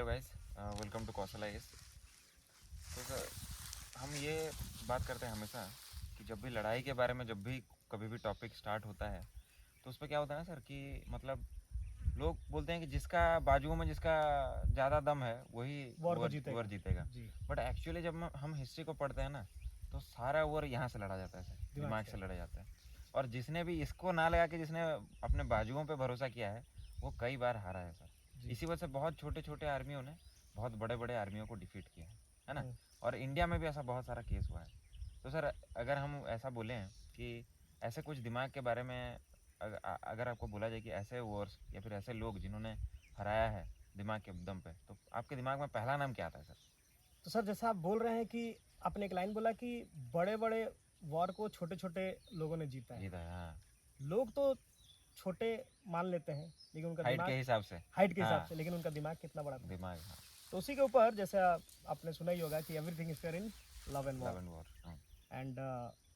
Hello guys, welcome to Kaushal IAS. तो sir, हम ये बात करते हैं हमेशा कि जब भी लड़ाई के बारे में जब भी कभी भी टॉपिक स्टार्ट होता है तो उस पर क्या होता है ना सर कि मतलब लोग बोलते हैं कि जिसका बाजुओं में जिसका ज़्यादा दम है वही वॉर जीतेगा। जी। बट एक्चुअली जब हम हिस्ट्री को पढ़ते हैं ना तो सारा वॉर यहाँ से लड़ा जाता है सर, दिमाग से लड़ा जाता है। और जिसने भी इसको ना लगा के जिसने अपने बाजुओं पे भरोसा किया है वो कई बार हारा है सर। इसी वजह से बहुत छोटे छोटे आर्मियों ने बहुत बड़े बड़े आर्मियों को डिफीट किया है ना। और इंडिया में भी ऐसा बहुत सारा केस हुआ है। तो सर अगर हम ऐसा बोलें कि ऐसे कुछ दिमाग के बारे में अगर आपको बोला जाए कि ऐसे वॉर्स या फिर ऐसे लोग जिन्होंने हराया है दिमाग के दम पे, तो आपके दिमाग में पहला नाम क्या आता है सर? तो सर जैसा आप बोल रहे हैं कि आपने एक लाइन बोला कि बड़े बड़े वॉर को छोटे छोटे लोगों ने जीता है। हाँ। लोग तो छोटे मान लेते हैं लेकिन उनका हाइट दिमाग के हिसाब से, लेकिन उनका दिमाग कितना बड़ा था। दिमाग। हाँ। तो उसी के ऊपर जैसे आपने सुना ही होगा कि everything is fair in love and war. And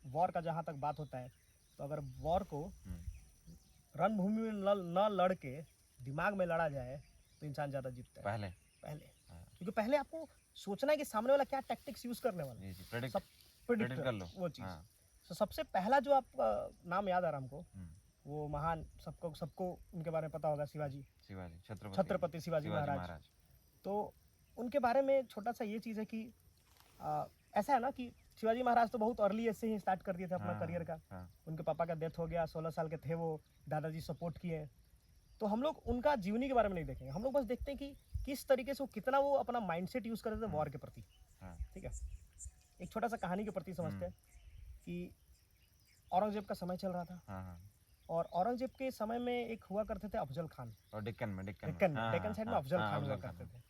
war का जहाँ तक बात होता है तो अगर वॉर को रणभूमि में न लड़ के दिमाग में लड़ा जाए तो इंसान ज़्यादा जीतता है। पहले क्योंकि पहले आपको सोचना है कि सामने वाला क्या टैक्टिक्स यूज करने वाला, सब प्रेडिक्ट कर लो वो चीज़। तो सबसे पहला जो आप नाम याद आ रहा हमको, वो महान सबको उनके बारे में पता होगा, शिवाजी छत्रपति शिवाजी महाराज। तो उनके बारे में छोटा सा ये चीज़ है कि ऐसा है ना कि शिवाजी महाराज तो बहुत अर्ली एज से ही स्टार्ट कर दिए थे अपना करियर का। उनके पापा का डेथ हो गया, 16 साल के थे वो, दादाजी सपोर्ट किए। तो हम लोग उनका जीवनी के बारे में नहीं देखेंगे, हम लोग बस देखते हैं कि किस तरीके से वो कितना वो अपना माइंडसेट यूज करते थे वॉर के प्रति। ठीक है, एक छोटा सा कहानी के प्रति समझते हैं कि औरंगजेब का समय चल रहा था। और औरंगजेब के समय में एक हुआ करते थे अफजल खान, और डेक्कन साइड में अफजल खान हुआ करते थे।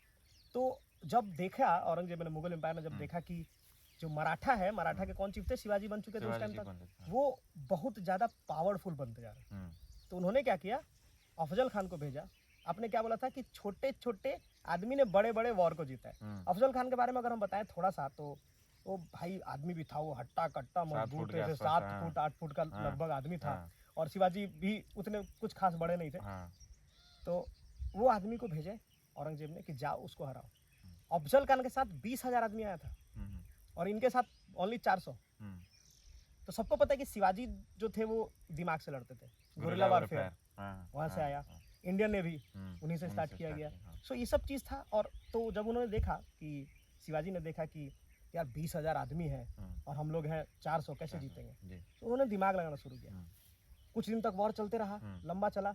तो जब देखा औरंगजेब ने, मुगल एम्पायर ने जब देखा कि जो मराठा है, मराठा के कौन चीफ थे, शिवाजी बन चुके थे उस टाइम तक, वो बहुत ज्यादा पावरफुल बनते जा रहे। तो उन्होंने क्या किया, अफजल खान को भेजा। आपने क्या बोला था कि छोटे छोटे आदमी ने बड़े बड़े वॉर को जीता है। अफजल खान के बारे में अगर हम बताएं थोड़ा सा, तो वो भाई आदमी भी था, वो हट्टा कट्टा मजबूत थे, 7 फुट 8 फुट का लगभग आदमी था। और शिवाजी भी उतने कुछ खास बड़े नहीं थे। तो वो आदमी को भेजे औरंगजेब ने कि जाओ उसको हराओ। अफजल खान के साथ 20,000 आदमी आया था और इनके साथ ओनली 400। तो सबको पता है कि शिवाजी जो थे वो दिमाग से लड़ते थे, गुरिल्ला वारफेयर वहां से आया। इंडियन नेवी उन्हीं से स्टार्ट किया गया। सो ये सब चीज़ था। और तो जब उन्होंने देखा कि शिवाजी ने देखा कि यार 20,000 आदमी है और हम लोग हैं 400, कैसे जीतेंगे, तो उन्होंने दिमाग लगाना शुरू किया। कुछ दिन तक वॉर चलते रहा, लंबा चला।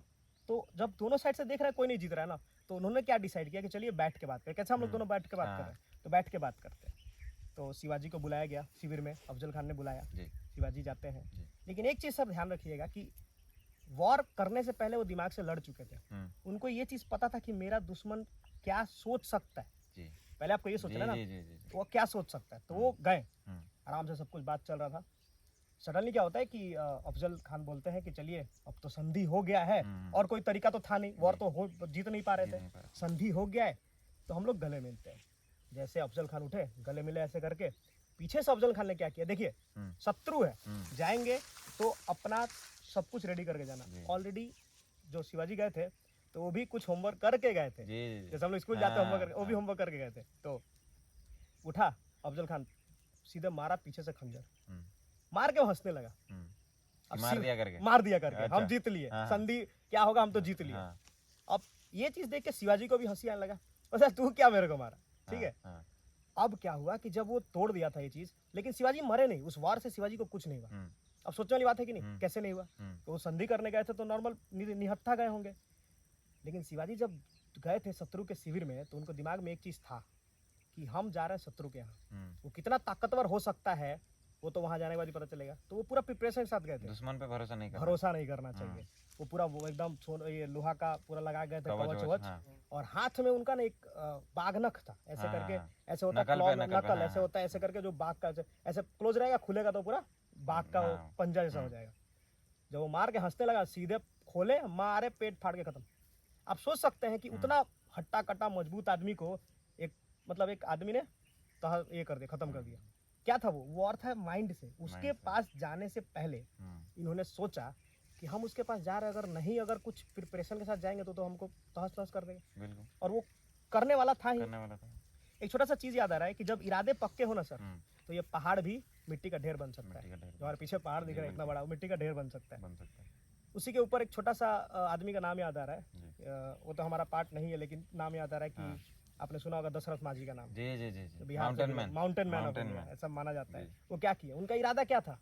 तो जब दोनों साइड से देख रहे हैं कोई नहीं जीत रहा है ना, तो उन्होंने क्या डिसाइड किया कि चलिए बैठ के बात करें। कैसे हम लोग दोनों बैठ के बात कर रहे हैं, तो बैठ के बात करते हैं। तो शिवाजी को बुलाया गया शिविर में, अफजल खान ने बुलाया, शिवाजी जाते हैं। लेकिन एक चीज़ सर ध्यान रखिएगा कि वॉर करने से पहले वो दिमाग से लड़ चुके थे। उनको ये चीज़ पता था कि मेरा दुश्मन क्या सोच सकता है। पहले आपको ये सोचना ना वो क्या सोच सकता है। तो वो गए, आराम से सब कुछ बात चल रहा था। सडनली क्या होता है कि अफजल खान बोलते हैं कि चलिए अब तो संधि हो गया है, और कोई तरीका तो था नहीं, वॉर तो जीत नहीं पा रहे थे, संधि हो गया है, तो हम लोग गले मिलते हैं। जैसे अफजल खान उठे, गले मिले ऐसे करके, पीछे से अफजल खान ने क्या किया, देखिए शत्रु है, जाएंगे तो अपना सब कुछ रेडी करके जाना। ऑलरेडी जो शिवाजी गए थे तो वो भी कुछ होमवर्क करके गए थे, जैसे हम लोग स्कूल जाते हैं होमवर्क, वो भी होमवर्क करके गए थे। तो उठा अफजल खान, सीधे मारा पीछे से खंजर, मार के हंसने लगा। अब मार दिया करके अच्छा। हम जीत लिए, संधि क्या होगा, हम तो जीत लिए। अब ये चीज देख के शिवाजी को भी हंसी आने लगा, अच्छा तू क्या मेरे को मारा, ठीक है। अब क्या हुआ कि जब वो तोड़ दिया था ये चीज, लेकिन शिवाजी मरे नहीं, उस वार से शिवाजी को कुछ नहीं हुआ। अब सोचने वाली बात है कि नहीं, कैसे नहीं हुआ, तो वो संधि करने गए थे तो नॉर्मल निहत्था गए होंगे। लेकिन शिवाजी जब गए थे शत्रु के शिविर में, तो उनको दिमाग में एक चीज था कि हम जा रहे हैं शत्रु के यहाँ, वो कितना ताकतवर हो सकता है वो तो वहां जाने के बाद ही पता चलेगा। तो वो पूरा प्रिपरेशन के साथ गए थे, दुश्मन पे भरोसा नहीं करना चाहिए। वो पूरा वो एकदम ये लोहा का पूरा लगा गए थे, कवच वच। और हाथ में उनका ना एक बाघनख था, ऐसे करके, ऐसे होता है नकल, ऐसे होता है, ऐसे करके जो बाघ का ऐसे क्लोज रहेगा, खुलेगा तो पूरा बाघ का पंजा जैसा हो जाएगा। जब वो मार के हंसने लगा, सीधे खोले, मारे, पेट फाड़ के खत्म। आप सोच सकते हैं कि उतना हट्टा कट्टा मजबूत आदमी को एक आदमी ने ये कर दिया, खत्म कर दिया। क्या था वो वॉर था माइंड से। उसके पास जाने से पहले इन्होंने सोचा कि हम उसके पास जा रहे हैं, अगर कुछ प्रिपरेशन के साथ जाएंगे तो हमको तहस नहस कर देंगे। और वो करने वाला था ही। करने वाला था। एक छोटा सा चीज याद आ रहा है कि जब इरादे पक्के हो ना सर, हम्म, तो ये पहाड़ भी मिट्टी का ढेर बन सकता मिट्टी है। का ढेर जो हमारे पीछे पहाड़ दिख रहा है इतना बड़ा, वो मिट्टी का ढेर बन सकता है। बन सकता है। उसी के ऊपर एक छोटा सा आदमी का नाम याद आ रहा है। जी। वो तो हमारा पार्ट नहीं है, लेकिन नाम याद आ रहा है हाँ। कि आपने सुना होगा दशरथ माझी का नाम। जी जी जी तो जी, Bihar mountain man. Mountain man of mountain India man. ऐसा माना जाता है। जी। वो क्या किया, उनका इरादा क्या था?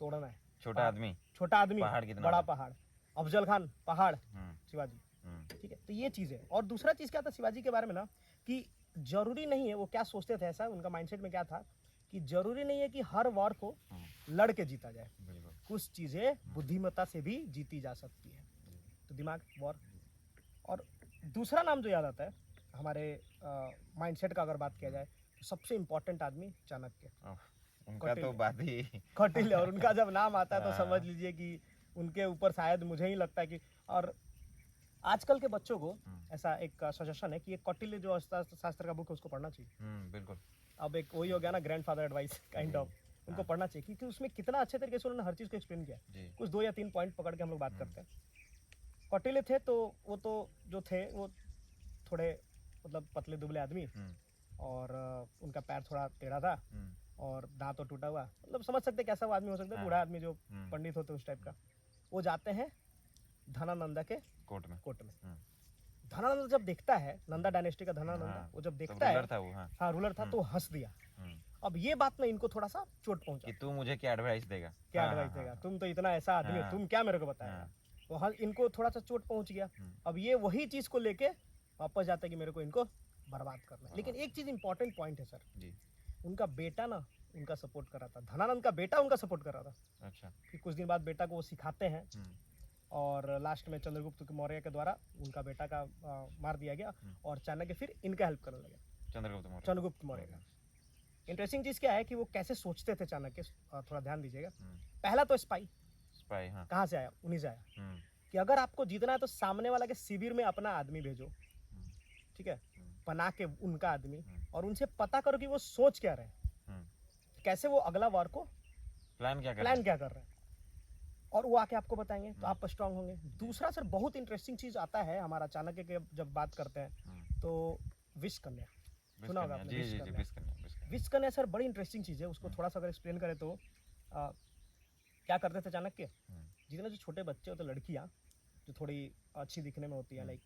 तोड़ना है। छोटा आदमी, छोटा आदमी, पहाड़ कितना बड़ा बड़ा। पहाड़। अफजल खान पहाड़, हम्म, शिवाजी। हम्म, ठीक है, तो ये चीज है। और दूसरा चीज क्या था शिवाजी के बारे में ना, कि जरूरी नहीं है, वो क्या सोचते थे ऐसा, उनका माइंडसेट में क्या था कि जरूरी नहीं है कि हर वॉर को लड़ के जीता जाए। बिल्कुल। कुछ चीजें बुद्धिमत्ता से भी जीती जा सकती है। तो दिमाग, वॉर। और दूसरा नाम जो याद आता है हमारे माइंडसेट का, अगर बात किया जाए तो सबसे इम्पोर्टेंट आदमी चाणक्य, उनका तो बात ही कौटिल्य। और उनका जब नाम आता है तो हाँ। समझ लीजिए कि उनके ऊपर शायद मुझे ही लगता है कि, और आजकल के बच्चों को ऐसा एक सजेशन है कि ये कौटिल्य जो शास्त्र का बुक है उसको पढ़ना चाहिए। बिल्कुल। अब एक वही हो गया ना, ग्रैंडफादर एडवाइस काइंड ऑफ, उनको पढ़ना चाहिए क्योंकि उसमें कितना अच्छे तरीके से उन्होंने हर चीज़ को एक्सप्लेन किया। जी। कुछ 2 या 3 पॉइंट पकड़ के हम लोग बात करते हैं। कौटिल्य थे तो वो तो जो थे वो थोड़े मतलब पतले दुबले आदमी, और उनका पैर थोड़ा टेढ़ा था, और दांत तो टूटा हुआ, मतलब समझ सकते कैसा वो आदमी हो सकता है, बूढ़ा आदमी जो पंडित होते उस टाइप का। वो जाते हैं धनानंदा के कोर्ट में। धनानंद जब देखता है, नंदा डायनेस्टी का धनानंदा, वो जब देखता है, हाँ रूलर था, तो हंस दिया। अब ये बात में इनको थोड़ा सा चोट पहुंचा कि तू मुझे क्या एडवाइस देगा, क्या एडवाइस देगा, तुम तो इतना ऐसा आदमी हो, तुम क्या मेरे को बताएगा। तो हाँ, इनको थोड़ा सा चोट पहुंच गया। अब ये वही चीज को लेके वापस जाते हैं कि मेरे को इनको बर्बाद करना है। लेकिन एक चीज इंपॉर्टेंट पॉइंट है सर जी, उनका बेटा ना उनका सपोर्ट कर रहा था, धनानंद का बेटा उनका सपोर्ट कर रहा था। अच्छा। फिर कुछ दिन बाद बेटा को वो सिखाते हैं, और लास्ट में चंद्रगुप्त मौर्य के द्वारा उनका बेटा का मार दिया गया, और चाणक्य फिर इनका हेल्प करने लगे, चंद्रगुप्त मौर्य का। इंटरेस्टिंग चीज क्या है कि वो कैसे सोचते थे चाणक्य, थोड़ा ध्यान दीजिएगा। पहला तो स्पाई, हाँ। कहाँ से आया? उन्हीं से आया कि अगर आपको जीतना है तो सामने वाला के शिविर में अपना आदमी भेजो, ठीक है, बना के उनका आदमी, और उनसे पता करो कि वो सोच क्या रहे, कैसे वो अगला वार को प्लान क्या कर रहे हैं, और वो आके आपको बताएंगे, तो आप स्ट्रांग होंगे। दूसरा सर बहुत इंटरेस्टिंग चीज आता है हमारा चाणक्य के, जब बात करते हैं तो विष कन्या, सुना होगा आपने? विष कन्या सर बड़ी इंटरेस्टिंग चीज है, उसको थोड़ा सा अगर एक्सप्लेन करें तो क्या करते थे चाणक्य, जितने जो छोटे बच्चे होते, लड़कियां जो थोड़ी अच्छी दिखने में होती है, लाइक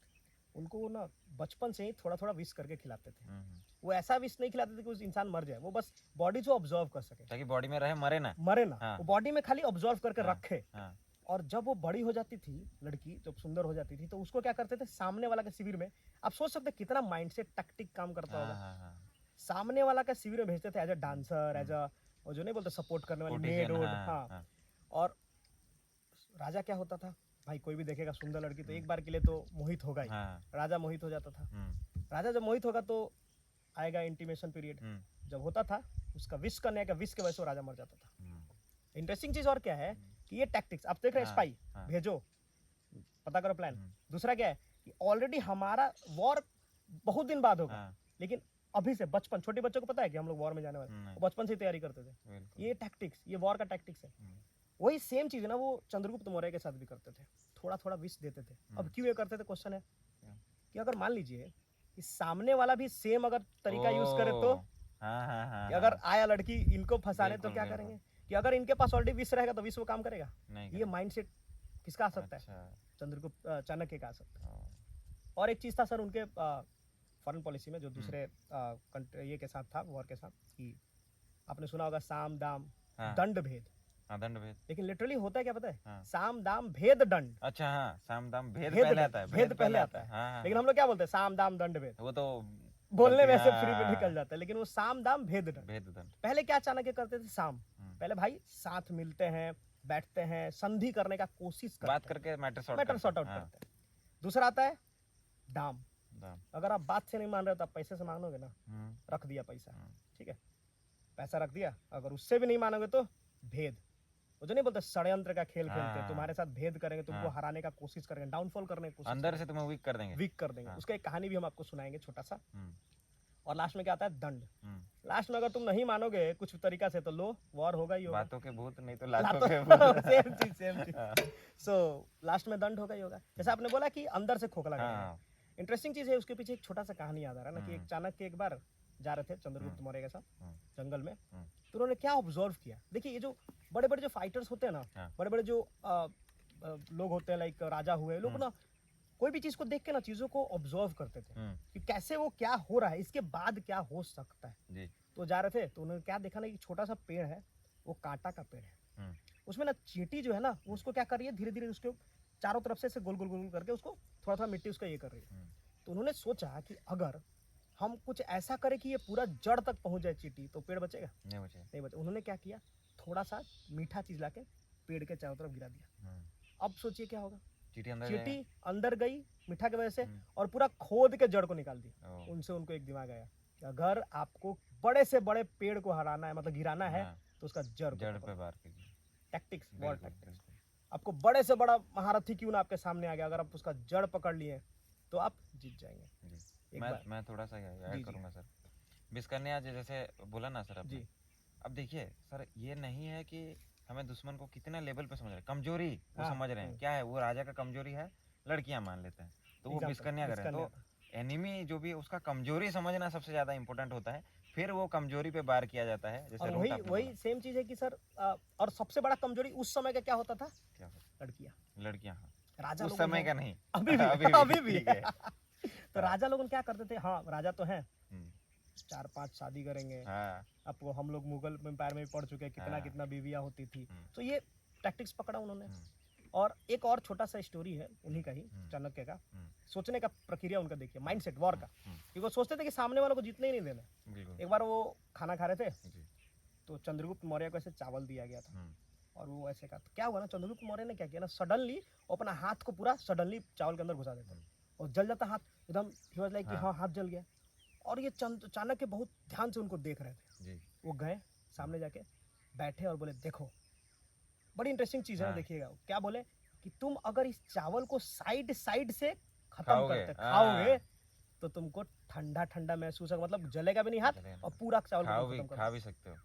उनको ना बचपन से ही थोड़ा थोड़ा विश करके खिलाते थे। वो ऐसा विश नहीं खिलाते थे कि उस इंसान मर जाए, वो बस बॉडी जो ऑब्जर्व कर सके, ताकि बॉडी में रहे, मरे ना। हाँ। वो बॉडी में खाली ऑब्जर्व करके रखे। हाँ। और जब वो बड़ी हो जाती थी लड़की, जब सुंदर हो जाती थी, तो उसको क्या करते थे, सामने वाला के शिविर में, आप सोच सकते कितना माइंडसेट टैक्टिक काम करता होगा। सामने वाला का शिविर में भेजते थे as a dancer, as a, जो नहीं बोलते सपोर्ट करने वाली मेड। हाँ। और राजा क्या होता था, भाई कोई भी देखेगा सुंदर लड़की तो एक बार के लिए तो मोहित होगा ही। राजा मोहित हो जाता था। राजा जब मोहित होगा तो आएगा इंटीमेशन पीरियड, जब होता था उसका विश करने का, विश के वजह से राजा मर जाता था। इंटरेस्टिंग चीज और क्या है कि ये टैक्टिक्स आप देख रहे हैं, स्पाई भेजो, पता करो प्लान। दूसरा क्या है कि ऑलरेडी हमारा वॉर बहुत दिन बाद होगा, लेकिन अभी से बचपन, छोटे बच्चों को पता है कि हम लोग वॉर में जाने वाले, बचपन से तैयारी करते थे। ये टैक्टिक्स, ये वॉर का टैक्टिक्स है। वही सेम चीज है ना, वो चंद्रगुप्त मौर्य के साथ भी करते थे, थोड़ा थोड़ा विश देते थे। अब क्यों ये करते थे, क्वेश्चन है कि अगर मान लीजिए कि सामने वाला भी सेम अगर तरीका यूज करे तो, कि अगर आया लड़की इनको फंसाने तो क्या करेंगे, कि अगर इनके पास ऑलरेडी विश रहेगा तो विश वो काम करेगा। ये माइंडसेट किसका आ सकता है, चंद्रगुप्त चाणक्य का आ सकता है। और एक चीज था सर उनके फॉरेन पॉलिसी में, जो दूसरे ये के साथ था, वॉर के साथ, कि आपने सुना होगा साम दाम दंड भेद। दंड भेद, लेकिन लिटरली होता है क्या पता है, साम दाम भेद दंड। अच्छा, हाँ, साम दाम भेद पहले आता है, भेद पहले आता है। लेकिन हम लोग क्या बोलते हैं, साम दाम दंड भेद, वो तो बोलने में से फ्री में निकल जाता है, लेकिन वो साम दाम भेद दंड। पहले क्या चाणक्य करते थे, साम, पहले भाई साथ मिलते हैं, बैठते हैं, संधि करने का कोशिश करते हैं, बात करके मैटर सॉर्ट आउट करते हैं। दूसरा आता है दाम, अगर आप बात से नहीं मान रहे हो तो आप पैसे से मांगोगे ना, रख दिया पैसा, ठीक है, पैसा रख दिया। अगर उससे भी नहीं मानोगे तो भेद, वो जो नहीं बोलते षड्यंत्र का खेल खेलते, तुम्हारे साथ भेद करेंगे, तुमको हराने का कोशिश करेंगे, डाउनफॉल करने की कोशिश, अंदर से तुम्हें वीक कर देंगे। उसका एक कहानी भी हम आपको सुनाएंगे छोटा सा। और लास्ट में क्या आता है, दंड। लास्ट में अगर तुम नहीं मानोगे कुछ तरीका से तो लो, वॉर होगा ही होगा, बातों के भूत नहीं तो लातों के भूत। सेम चीज। सो लास्ट में दंड होगा ही होगा। जैसे आपने बोला कि अंदर से खोखला करेंगे, इंटरेस्टिंग चीज है उसके पीछे एक छोटा सा कहानी याद आ रहा है ना कि एक चाणक्य एक बार जा रहे थे चंद्रगुप्त मौर्य के साथ जंगल में, तो उन्होंने क्या ऑब्जर्व किया। देखिए ये जो बड़े बड़े जो फाइटर्स होते हैं ना, बड़े बड़े जो लोग होते हैं, लाइक राजा हुए लोग ना, कोई भी चीज को देख के ना चीजों को ऑब्जर्व करते थे कि कैसे वो क्या हो रहा है, इसके बाद क्या हो सकता है जी। तो जा रहे थे तो उन्होंने क्या देखा ना कि छोटा सा पेड़ है, वो कांटा का पेड़ है, उसमें ना चींटी जो है ना वो उसको क्या कर रही है, धीरे धीरे उसके चारों तरफ से गोल गोल गोल करके उसको थोड़ा थोड़ा मिट्टी उसका ये कर रही है। तो उन्होंने सोचा कि अगर हम कुछ ऐसा करें कि ये पूरा जड़ तक पहुंच जाए चींटी, तो पेड़ बचेगा? नहीं बचेगा। उन्होंने क्या किया, थोड़ा सा मीठा चीज लाके पेड़ के चारों तरफ गिरा दिया। अब सोचिए क्या होगा, चींटी अंदर गई मीठा की वजह से और पूरा खोद के जड़ को निकाल दिया। उनसे उनको एक दिमाग आया, अगर आपको बड़े से बड़े पेड़ को हराना है, मतलब गिराना है, तो उसका जड़ पे वार कीजिए। Tactics, war tactics. आपको बड़े से बड़ा महारथी क्यों ना आपके सामने आ गया, अगर आप उसका जड़ पकड़ लिए तो आप जीत जाएंगे। मैं थोड़ा सा ऐड करूंगा सर, बिस्कन्या जैसे बोला ना सर आपने, अब देखिए सर ये नहीं है कि हमें दुश्मन को कितना लेवल पे समझ रहे हैं, कमजोरी वो समझ रहे हैं। क्या है वो राजा का कमजोरी है, लड़कियां मान लेते हैं, तो वो बिस्कन्या करें। तो एनिमी जो भी है उसका कमजोरी समझना सबसे ज्यादा इंपॉर्टेंट होता है, फिर वो कमजोरी पे वार किया जाता है। जैसे वही सेम चीज है कि सर, और सबसे बड़ा कमजोरी उस समय का क्या होता था, क्या लड़कियां। राजा उस समय का नहीं, अभी भी तो राजा लोग क्या करते थे, हाँ राजा तो है, 4-5 शादी करेंगे। आपको हम लोग मुगल एम्पायर में पढ़ चुके हैं कितना बीवियां होती थी। तो ये टैक्टिक्स पकड़ा उन्होंने। और एक और छोटा सा स्टोरी है उन्हीं का ही, चाणक्य का, सोचने का प्रक्रिया उनका देखिए, माइंडसेट वॉर का, क्योंकि वो सोचते थे कि सामने वालों को जीतने ही नहीं देना। एक बार वो खाना खा रहे थे, तो चंद्रगुप्त मौर्य को ऐसे चावल दिया गया था और वो ऐसे कहा, तो क्या हुआ ना, चंद्रगुप्त मौर्य ने क्या किया ना, सडनली अपना हाथ को पूरा सडनली चावल के अंदर घुसा देता और जल जाता हाथ एकदम, लाइक कि हाँ हाथ जल गया। और ये चाणक्य बहुत ध्यान से उनको देख रहे थे। वो गए सामने जाके बैठे और बोले, देखो बड़ी इंटरेस्टिंग चीज है ना, देखिएगा क्या बोले कि तुम अगर इस चावल को साइड से खत्म करते खाओगे तो तुमको ठंडा ठंडा महसूस होगा, मतलब जलेगा भी नहीं हाथ और पूरा चावल को खत्म खा भी सकते हो।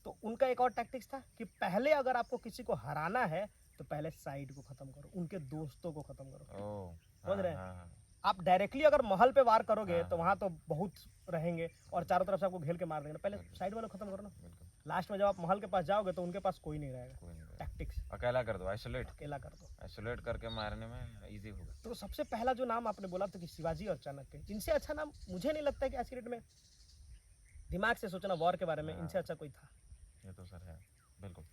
तो उनका एक और टैक्टिक्स था कि पहले अगर आपको किसी को हराना है तो पहले साइड को खत्म करो, उनके दोस्तों को खत्म करो। समझ रहे हैं? आप डायरेक्टली अगर महल पे वार करोगे तो वहां तो बहुत रहेंगे और चारों तरफ से आपको घेर के मार देंगे, पहले साइड वालों को खत्म करो ना। लास्ट में जब आप महल के पास जाओगे तो उनके पास कोई नहीं रहेगा। टैक्टिक्स अकेला कर दो, आइसोलेट करके मारने में इजी होगा। तो सबसे पहला जो नाम आपने बोला था कि शिवाजी और चाणक्य, इनसे अच्छा नाम मुझे नहीं लगता है कि आज की डेट में, दिमाग से सोचना वॉर के बारे में, इनसे अच्छा कोई था। ये तो सर है बिल्कुल।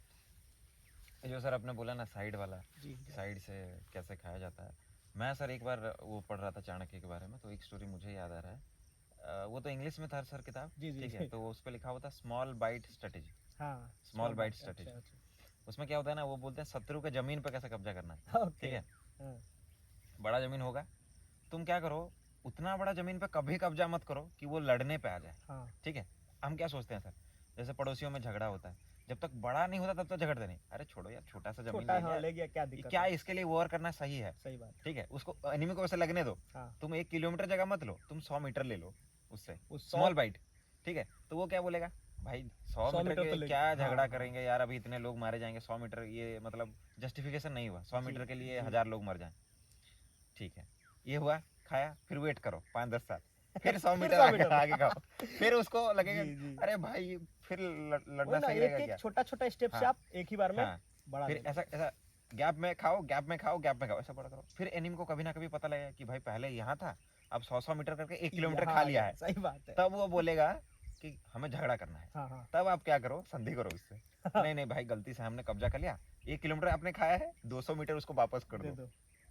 जो सर आपने बोला ना साइड वाला, साइड से कैसे खाया जाता है, मैं सर एक बार वो पढ़ रहा था चाणक्य के बारे में, तो एक स्टोरी मुझे याद आ रहा है। वो तो इंग्लिश में था सर किताब, ठीक है, तो उस पर लिखा हुआ था small bite strategy. Small bite strategy. उसमें क्या होता है ना, वो बोलते हैं शत्रु के जमीन पर कैसे कब्जा करना है, ठीक है। बड़ा जमीन होगा, तुम क्या करो, उतना बड़ा जमीन पे कभी कब्जा मत करो कि वो लड़ने पे आ जाए, ठीक है। हम क्या सोचते हैं सर, जैसे पड़ोसियों में झगड़ा होता है, जब तक बड़ा नहीं होता तब तक झगड़ते नहीं, अरे छोड़ो यार छोटा सा जमीन ले गया क्या दिक्कत, क्या इसके लिए वॉर करना सही है, सही बात, ठीक है। उसको एनिमी को वैसे लगने दो, तुम 1 किलोमीटर जगह मत लो, तुम 100 मीटर ले लो उससे, स्मॉल बाइट, ठीक है। तो वो क्या बोलेगा, भाई 100 मीटर के क्या झगड़ा करेंगे यार, अभी इतने लोग मारे जाएंगे, 100 मीटर ये मतलब जस्टिफिकेशन नहीं हुआ, 100 मीटर के लिए 1000 लोग मर जाए, ठीक है। ये हुआ, खाया, फिर वेट करो 5-10 साल, फिर 100 मीटर आगे खाओ, फिर उसको लगेगा अरे भाई फिर लड़ना सही रहेगा क्या, छोटा छोटा स्टेप से आप एक ही बार में बड़ा, फिर ऐसा गैप में खाओ, ऐसा बड़ा करो, फिर एनिमी को कभी ना कभी पता लगेगा कि भाई पहले यहाँ था, अब 100 मीटर करके 1 किलोमीटर खा लिया है, सही बात है। तब वो बोलेगा कि हमें झगड़ा करना है, तब आप क्या करो, संधि करो उससे, नहीं भाई गलती से हमने कब्जा कर लिया, 1 किलोमीटर आपने खाया है, 200 मीटर उसको वापस कर दो,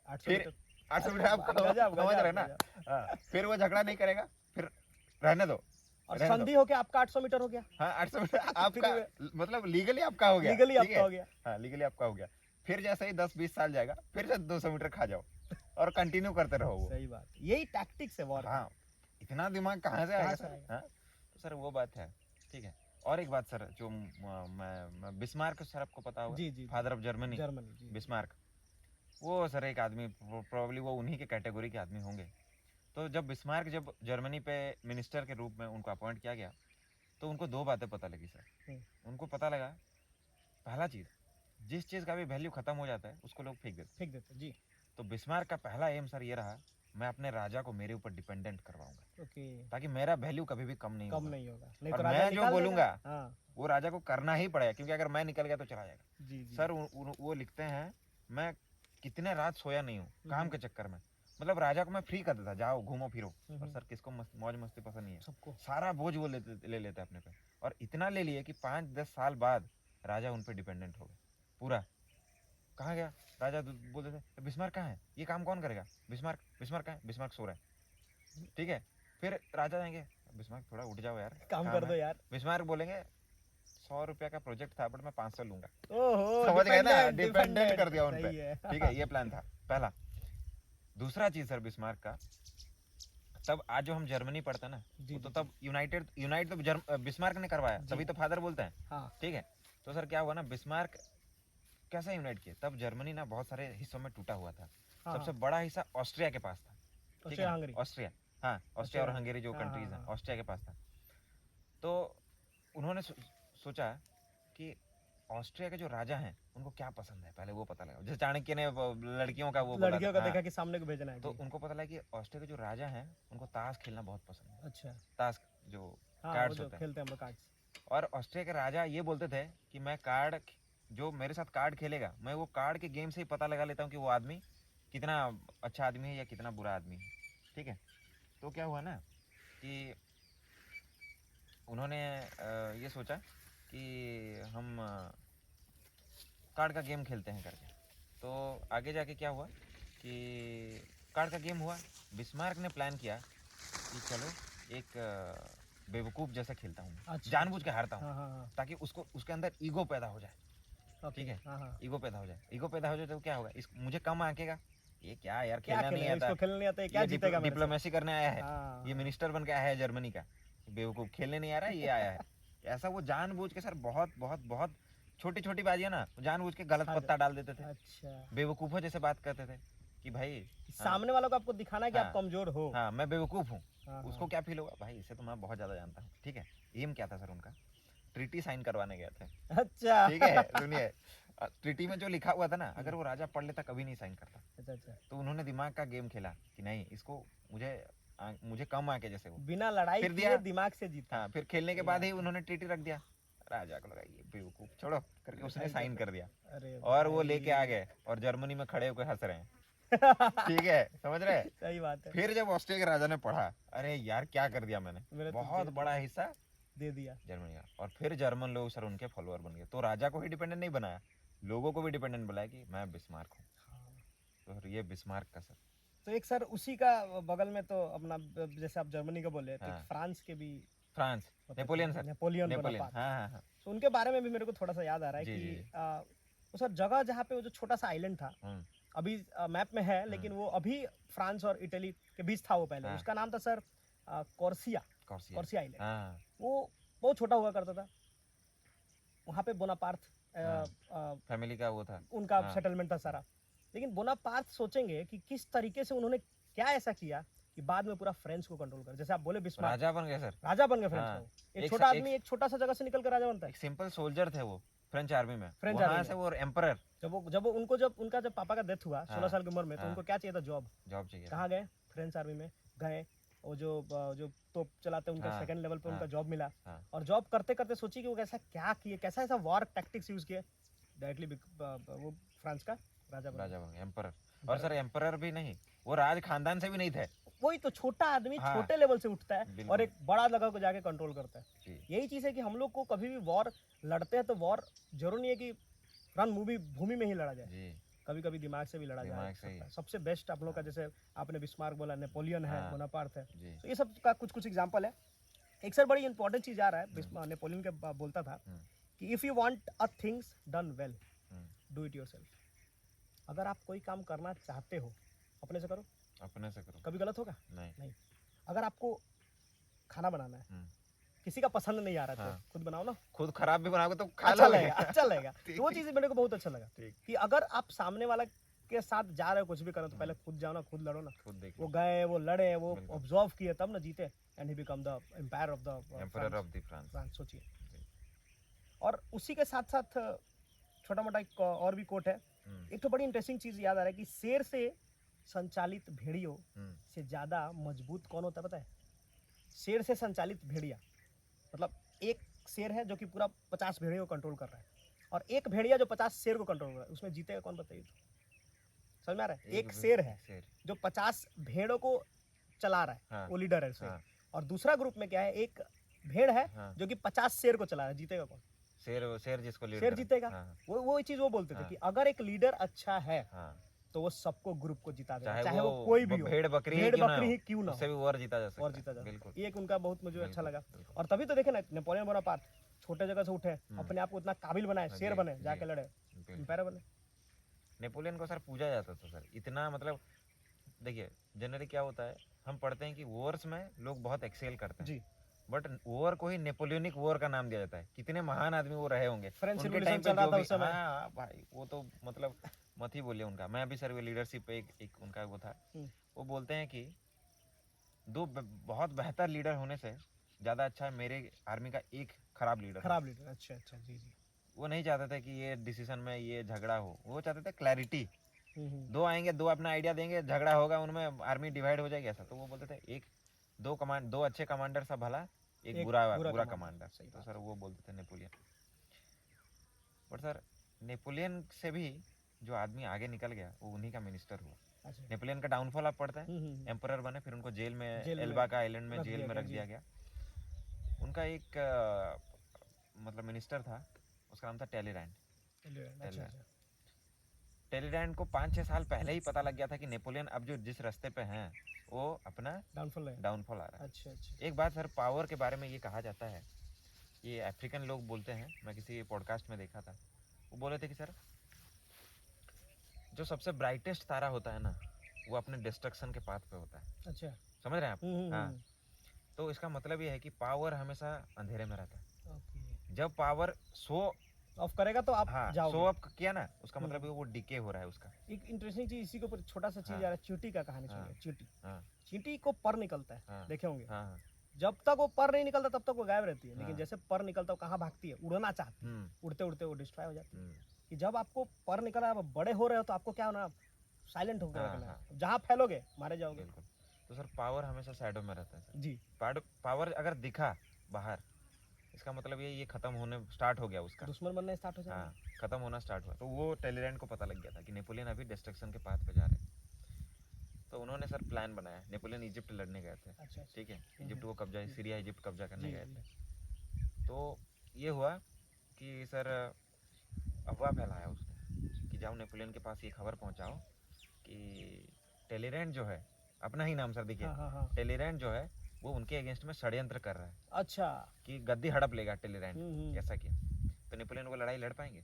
800 मीटर आप समझ रहे ना, फिर वो झगड़ा नहीं करेगा, फिर रहने दो, और संधि हो गया, आपका 800 मीटर हो गया, हाँ 800 मीटर आपका, मतलब लीगली आपका हो गया, लीगली आपका हो गया। फिर जैसे ही 10-20 साल जाएगा, फिर से 200 मीटर खा जाओ और कंटिन्यू करते रहो वो। सही बात, यही टैक्टिक्स है वॉर। हाँ, इतना दिमाग कहाँ से आएगा सर, हाँ तो सर वो बात है, ठीक है। और एक बात सर, जो मैं बिस्मार्क, सर आपको पता होगा, फादर ऑफ जर्मनी, बिस्मार्क, वो सर एक आदमी, प्रोबेबली वो उन्हीं के कैटेगरी के आदमी होंगे। तो जब बिस्मार्क जब जर्मनी पे मिनिस्टर के रूप में उनको अपॉइंट किया गया, तो उनको 2 बातें पता लगी सर। उनको पता लगा, पहला चीज़, जिस चीज़ का भी वैल्यू खत्म हो जाता है उसको लोग फेंक देते जी। तो बिस्मार्क का पहला एम सर ये रहा मैं अपने राजा को मेरे ऊपर डिपेंडेंट करवाऊंगा, ओके, ताकि मेरा वैल्यू कभी भी कम नहीं कम होगा। नहीं होगा, नहीं और तो राजा मैं जो निकाल देगा। बोलूंगा हाँ, वो राजा को करना ही पड़ेगा, क्योंकि अगर मैं निकल गया तो चला जाएगा। जी जी। सर वो लिखते हैं, मैं कितने रात सोया नहीं हूँ काम के चक्कर में। मतलब राजा को मैं फ्री कर देता, जाओ घूमो फिरो। और सर किसको मौज मस्ती पसंद नहीं है? सबको। सारा बोझ वो ले लेते अपने पे। और इतना ले लिए कि 5-10 साल बाद राजा उन पे डिपेंडेंट हो गए पूरा। कहाँ गया राजा? बोलते थे बिस्मार्क कहाँ है, ये काम कौन करेगा? बिस्मार्क बिस्मार्क कहाँ है? बिस्मार्क सो रहा है, ठीक है। फिर राजा जाएंगे, बिस्मार्क थोड़ा उठ जाओ यार, काम कर दो यार। बिस्मार्क बोलेंगे 100 रुपया का प्रोजेक्ट था बट मैं 500 लूंगा। ओहो, समझ गए ना? डिपेंडेंट डिपेंडेंट कर दिया उन सही पे। है। ठीक है, ये प्लान था पहला। दूसरा चीज सर बिस्मार्क का, तब आज जो हम जर्मनी पढ़ते हैं ना, जी, वो तो जी, तब यूनाइट तो बिस्मार्क ने करवाया, जी। तभी तो फादर बोलते हैं। हाँ, ठीक है, तो सर क्या हुआ ना, बिस्मार्क कैसे यूनाइट किए? तब जर्मनी ना बहुत सारे हिस्सों में टूटा हुआ था। हाँ, सबसे बड़ा हिस्सा ऑस्ट्रिया के पास था, ठीक ऑस्ट्रिया है, हंगरी। ऑस्ट्रिया, हाँ ऑस्ट्रिया और हंगेरी जो हाँ, कंट्रीज हाँ, हैं, हाँ। ऑस्ट्रिया के पास था। तो उन्होंने सोचा कि ऑस्ट्रिया के जो राजा हैं उनको क्या पसंद है, पहले वो पता लगा। जैसे चाणक्य ने लड़कियों का वो बोला लड़कियों था, का हाँ, देखा कि सामने को भेजना है तो जी। उनको पता लगा कि ऑस्ट्रिया के जो राजा हैं उनको ताश खेलना बहुत पसंद है। अच्छा, ताश जो हाँ, वो कार्ड्स जो होते हैं, खेलते हैं हम लोग कार्ड्स। और ऑस्ट्रिया के राजा ये बोलते थे कि मैं कार्ड, जो मेरे साथ कार्ड खेलेगा, मैं वो कार्ड के गेम से ही पता लगा लेता हूँ कि वो आदमी कितना अच्छा आदमी है या कितना बुरा आदमी है, ठीक है। तो क्या हुआ ना कि उन्होंने ये सोचा कि हम कार्ड का गेम खेलते हैं करके। तो आगे जाके क्या हुआ कि कार्ड का गेम हुआ, बिस्मार्क ने प्लान किया कि चलो एक बेवकूफ़ जैसा खेलता हूँ, अच्छा, जानबूझ के हारता हूँ, हाँ, हाँ, हाँ, ताकि उसको उसके अंदर ईगो पैदा हो जाए, ओके, ठीक है। हाँ, हाँ। ईगो पैदा हो जाए, ईगो पैदा हो जाए तो क्या होगा, इस मुझे कम आंकेगा, ये क्या यार क्या खेलना नहीं खेलेगा, आता, इसको खेलने नहीं आता है, क्या ये जीतेगा मेरे से? डिप्लोमेसी करने आया है, हाँ, ये मिनिस्टर बन के आया है जर्मनी का, बेवकूफ़ खेलने नहीं आ रहा है, ये आया है। ऐसा वो जानबूझ के सर बहुत बहुत बहुत छोटी छोटी बाजियां ना जानबूझ के गलत हाँ, पत्ता डाल देते थे, अच्छा, बेवकूफ़ों जैसे बात करते थे कि भाई सामने वालों को आपको दिखाना है कि आप हाँ, कमजोर हो। हाँ मैं बेवकूफ़ हूँ, हाँ, उसको हाँ, क्या फील होगा, भाई इससे तो मैं बहुत ज़्यादा जानता हूँ, ठीक है। एम क्या था सर उनका, ट्रीटी साइन करवाने गए थे, अच्छा, ठीक है। सुनिए, ट्रीटी में जो लिखा हुआ था ना, अगर वो राजा पढ़ लेता कभी नहीं साइन करता। अच्छा, अच्छा, तो उन्होंने दिमाग का गेम खेला कि नहीं, इसको मुझे कम आके जैसे वो बिना लड़ाई फिर किए दिया। दिमाग से जीता। हाँ, फिर खेलने के सही बाद बात ही है। उन्होंने ट्रीटी रख दिया, राजा को लगा ये बेवकूफ, छोड़ो करके उसने साइन कर दिया, अरे और वो लेके आ भाई, गए और जर्मनी में खड़े होकर हंस रहे हैं, ठीक है, समझ रहे हैं? सही बात है, फिर जब ऑस्ट्रिया के राजा ने पढ़ा, अरे यार क्या कर दिया मैंने, मैंने तो बहुत बड़ा हिस्सा दे दिया। जर्मनी का। और फिर जर्मन लोग सर उनके फॉलोअर बन गए, तो राजा को ही डिपेंडेंट नहीं बनाया, लोगों को भी डिपेंडेंट बनाया कि मैं बिस्मार्क हूँ। हाँ। तो फिर ये बिस्मार्क का सर, तो एक सर उसी का बगल में तो अपना, जैसे आप जर्मनी का बोले तो एक हाँ। फ्रांस के भी France, Napoleon sir, Napoleon Napoleon, Bonaparte. हाँ हाँ हाँ, तो उनके बारे में भी मेरे को थोड़ा सा याद आ रहा है जी, कि जी, जी। वो सर जगह जहाँ पे वो जो छोटा सा आइलैंड था, अभी मैप में है, लेकिन वो अभी फ्रांस और इटली के बीच था वो पहले। हाँ। उसका नाम था सर कॉर्सिया, कॉर्सिया, कॉर्सिया आइलैंड। हाँ वो बहुत छोटा हुआ करता था। वहाँ पे बोनापार्ट फैमिली का वो था, उनका हाँ। सेटलमेंट था सारा। लेकिन बोनापार्ट सोचेंगे कि किस तरीके से उन्होंने क्या ऐसा किया कि बाद में पूरा फ्रेंच को कंट्रोल कर, जैसे आप बोले बिस्मार्क राजा बन गए सर, राजा बन गए फ्रेंच हाँ। का। एक छोटा आदमी एक छोटा सा जगह से निकल कर राजा बनता है। एक सिंपल सोल्जर थे वो फ्रेंच आर्मी में, फ्रेंच वहाँ आर्मी से में। वो एम्परर, जब उनका पापा का डेथ हुआ 16 साल की उम्र में, तो हाँ। उनको क्या चाहिए था, जॉब चाहिए, कहाँ गए, फ्रेंच आर्मी में गए। वो जो तोप चलाते उनका हाँ, सेकंड लेवल पे उनका जॉब मिला। हाँ। और जॉब करते करते सोचिए कि वो कैसा क्या किए, कैसा ऐसा वॉर टैक्टिक्स यूज किए, डायरेक्टली वो फ्रांस का राजा बन गए, एम्परर। और सर एम्परर भी नहीं, वो राज खानदान से भी नहीं थे, वही तो छोटा आदमी हाँ। छोटे लेवल से उठता है बिल्कुल। और एक बड़ा जगह को जाके कंट्रोल करता है। जी। यही चीज है कि हम लोग को कभी भी वॉर लड़ते हैं तो वॉर जरूर नहीं है कि भूमि में ही लड़ा जाए, जी। कभी कभी दिमाग से भी लड़ा जा सकता है। सबसे बेस्ट आप लोग का, जैसे आपने बिस्मार्क बोला, नेपोलियन है, बोनापार्ट है, तो ये सब का कुछ एग्जांपल है। एक सर बड़ी इंपॉर्टेंट चीज आ रहा है, नेपोलियन के बोलता था कि if you want a things done well, do it yourself. अगर आप कोई काम करना चाहते हो, अपने से करो, अपने से करो, कभी गलत होगा नहीं। अगर आपको खाना बनाना है, किसी का पसंद नहीं आ रहा है, तो खुद बनाओ ना, खुद खराब भी बनाओगे तो अच्छा लगेगा। तो वो चीज मेरे को बहुत अच्छा लगा कि अगर आप सामने वाला के साथ जा रहे हो कुछ भी करो, तो पहले खुद जाओ ना, खुद लड़ो ना। वो गए, वो लड़े, वो ऑब्जर्व किए, तब ना जीते, and he become the empire of the France. सोचिए। और उसी के साथ साथ छोटा मोटा एक और भी कोट है। एक तो बड़ी इंटरेस्टिंग चीज याद आ रहा है कि शेर से संचालित भेड़ियों से ज्यादा मजबूत कौन होता है पता है? शेर से संचालित भेड़िया। मतलब एक शेर है जो कि पूरा 50 भेड़ियों को कंट्रोल कर रहा है, और एक भेड़िया जो 50 शेर को कंट्रोल कर रहा है, उसमें जीतेगा कौन बताइए? तो समझ में आ रहा है? एक शेर है जो 50 भेड़ों को चला रहा है, हाँ, वो लीडर है शेर। हाँ, और दूसरा ग्रुप में क्या है, एक भेड़ है हाँ, जो कि 50 शेर को चला रहा है, जीतेगा कौन? शेर जिसको लीड शेर जीतेगा। हाँ, वो चीज वो बोलते थे हाँ, कि अगर एक लीडर अच्छा है हाँ, तो वो सबको ग्रुप को जिता देगा, चाहे चाहे वो कोई भी हो, भेड़ बकरी भेड़ बकरी ही क्यों ना उससे भी हो, वॉर जीता जा सकता और है। जीता जा सकता बिल्कुल, है। ये एक उनका बहुत मुझे अच्छा बिल्कुल, लगा। बिल्कुल। और तभी तो देखे ना नेपोलियन बोनापार्ट छोटे जगह से उठे, अपने आप को इतना काबिल बनाए, हाँ, शेर जी, बने, जी, जाके लड़े, बिल्कुल। एम्पायर बने। नेपोलियन को सर पूजा जाता था सर, इतना मतलब देखिए जनरली क्या होता है, हम पढ़ते हैं कि वॉर्स में लोग बहुत एक्सेल करते हैं जी, बट वॉर को ही नेपोलियनिक वॉर का नाम दिया जाता है। कितने महान आदमी वो रहे होंगे फ्रेंच उनके रिवॉल्यूशन टाइम पे चल रहा जो था भी उस समय। हाँ भाई वो तो मतलब मत ही बोलिए उनका। मैं अभी सर वो लीडरशिप पे एक उनका वो था, वो बोलते हैं कि बहुत बेहतर लीडर होने से ज़्यादा अच्छा है मेरे आर्मी का एक खराब लीडर। खराब लीडर, अच्छा अच्छा, जी जी। वो नहीं चाहते थे कि ये डिसीजन में ये झगड़ा हो, वो चाहते थे क्लैरिटी। दो आएंगे, दो अपना आइडिया देंगे, झगड़ा होगा उनमें, आर्मी डिवाइड हो जाएगी ऐसा। तो वो बोलते थे एक दो अच्छे कमांडर सा भला, एक बुरा कमांडर। तो सर वो बोलते थे नेपोलियन। बट सर नेपोलियन से भी जो आदमी आगे निकल गया वो उन्हीं का मिनिस्टर हुआ। अच्छा। नेपोलियन का डाउनफॉल आप पढ़ते हैं, एम्परर बने, फिर उनको जेल में एल्बा का आइलैंड में जेल में रख दिया गया। उनका एक मतलब मिनिस्टर था, उसका नाम था टेलीरैंड। टेलीरैंड को 5-6 साल पहले ही पता लग गया था कि नेपोलियन अब जो जिस रास्ते पे हैं वो अपना डाउनफॉल आ रहा है। अच्छा अच्छा। एक बात सर पावर के बारे में ये कहा जाता है, ये अफ्रीकन लोग बोलते हैं, मैं किसी पॉडकास्ट में देखा था, वो बोले थे कि सर जो सबसे ब्राइटेस्ट तारा होता है ना वो अपने डिस्ट्रक्शन के पाथ पे होता है। अच्छा, समझ रहे हैं आप? हाँ, तो इसका मतलब ये है कि पावर हमेशा अंधेरे में रहता है। जब पावर शो ऑफ करेगा तो आप जाओगे। शो अप किया ना, उसका मतलब वो डिके हो रहा है उसका। एक इंटरेस्टिंग चीज इसी के ऊपर छोटा सा चीज आ रहा है, चींटी का कहानी सुनिए। चींटी, हाँ, चींटी को पर निकलता है, देखे होंगे। हाँ, जब तक वो पर नहीं निकलता तब तक वो गायब रहती है, लेकिन जैसे पर निकलता है कहाँ भागती है, उड़ना चाहती है, उड़ते उड़ते वो डिस्ट्रॉय हो जाती है। कि जब आपको पर निकला, आप बड़े हो रहे हो, तो आपको क्या होना, साइलेंट होकर रखना है, जहाँ फैलोगे मारे जाओगे। बिल्कुल। तो सर पावर हमेशा शैडो में रहता है सर। जी, पावर अगर दिखा बाहर, इसका मतलब ये खत्म होने स्टार्ट हो गया उसका, दुश्मन बनना स्टार्ट हो जाएगा। हाँ, खत्म होना स्टार्ट हुआ। तो वो टेलीरैंड को पता लग गया था कि नेपोलियन अभी डिस्ट्रक्शन के पाथ पे जा रहे हैं। तो उन्होंने सर प्लान बनाया। नेपोलियन इजिप्ट लड़ने गए थे, अच्छा, ठीक है, इजिप्ट को कब्जा, सीरिया इजिप्ट कब्जा करने गए जी। थे। तो ये हुआ कि सर अफवाह फैलाया उसने कि जाओ नेपोलियन के पास ये खबर पहुंचाओ कि टेलीरैंड जो है, अपना ही नाम सर देखिए, टेलीरैंड जो है वो उनके अगेंस्ट में षड्यंत्र कर रहा है। अच्छा, कि गद्दी हड़प लेगा टेलीरैंड। ऐसा किया तो नेपोलियन वो लड़ाई लड़ पाएंगे?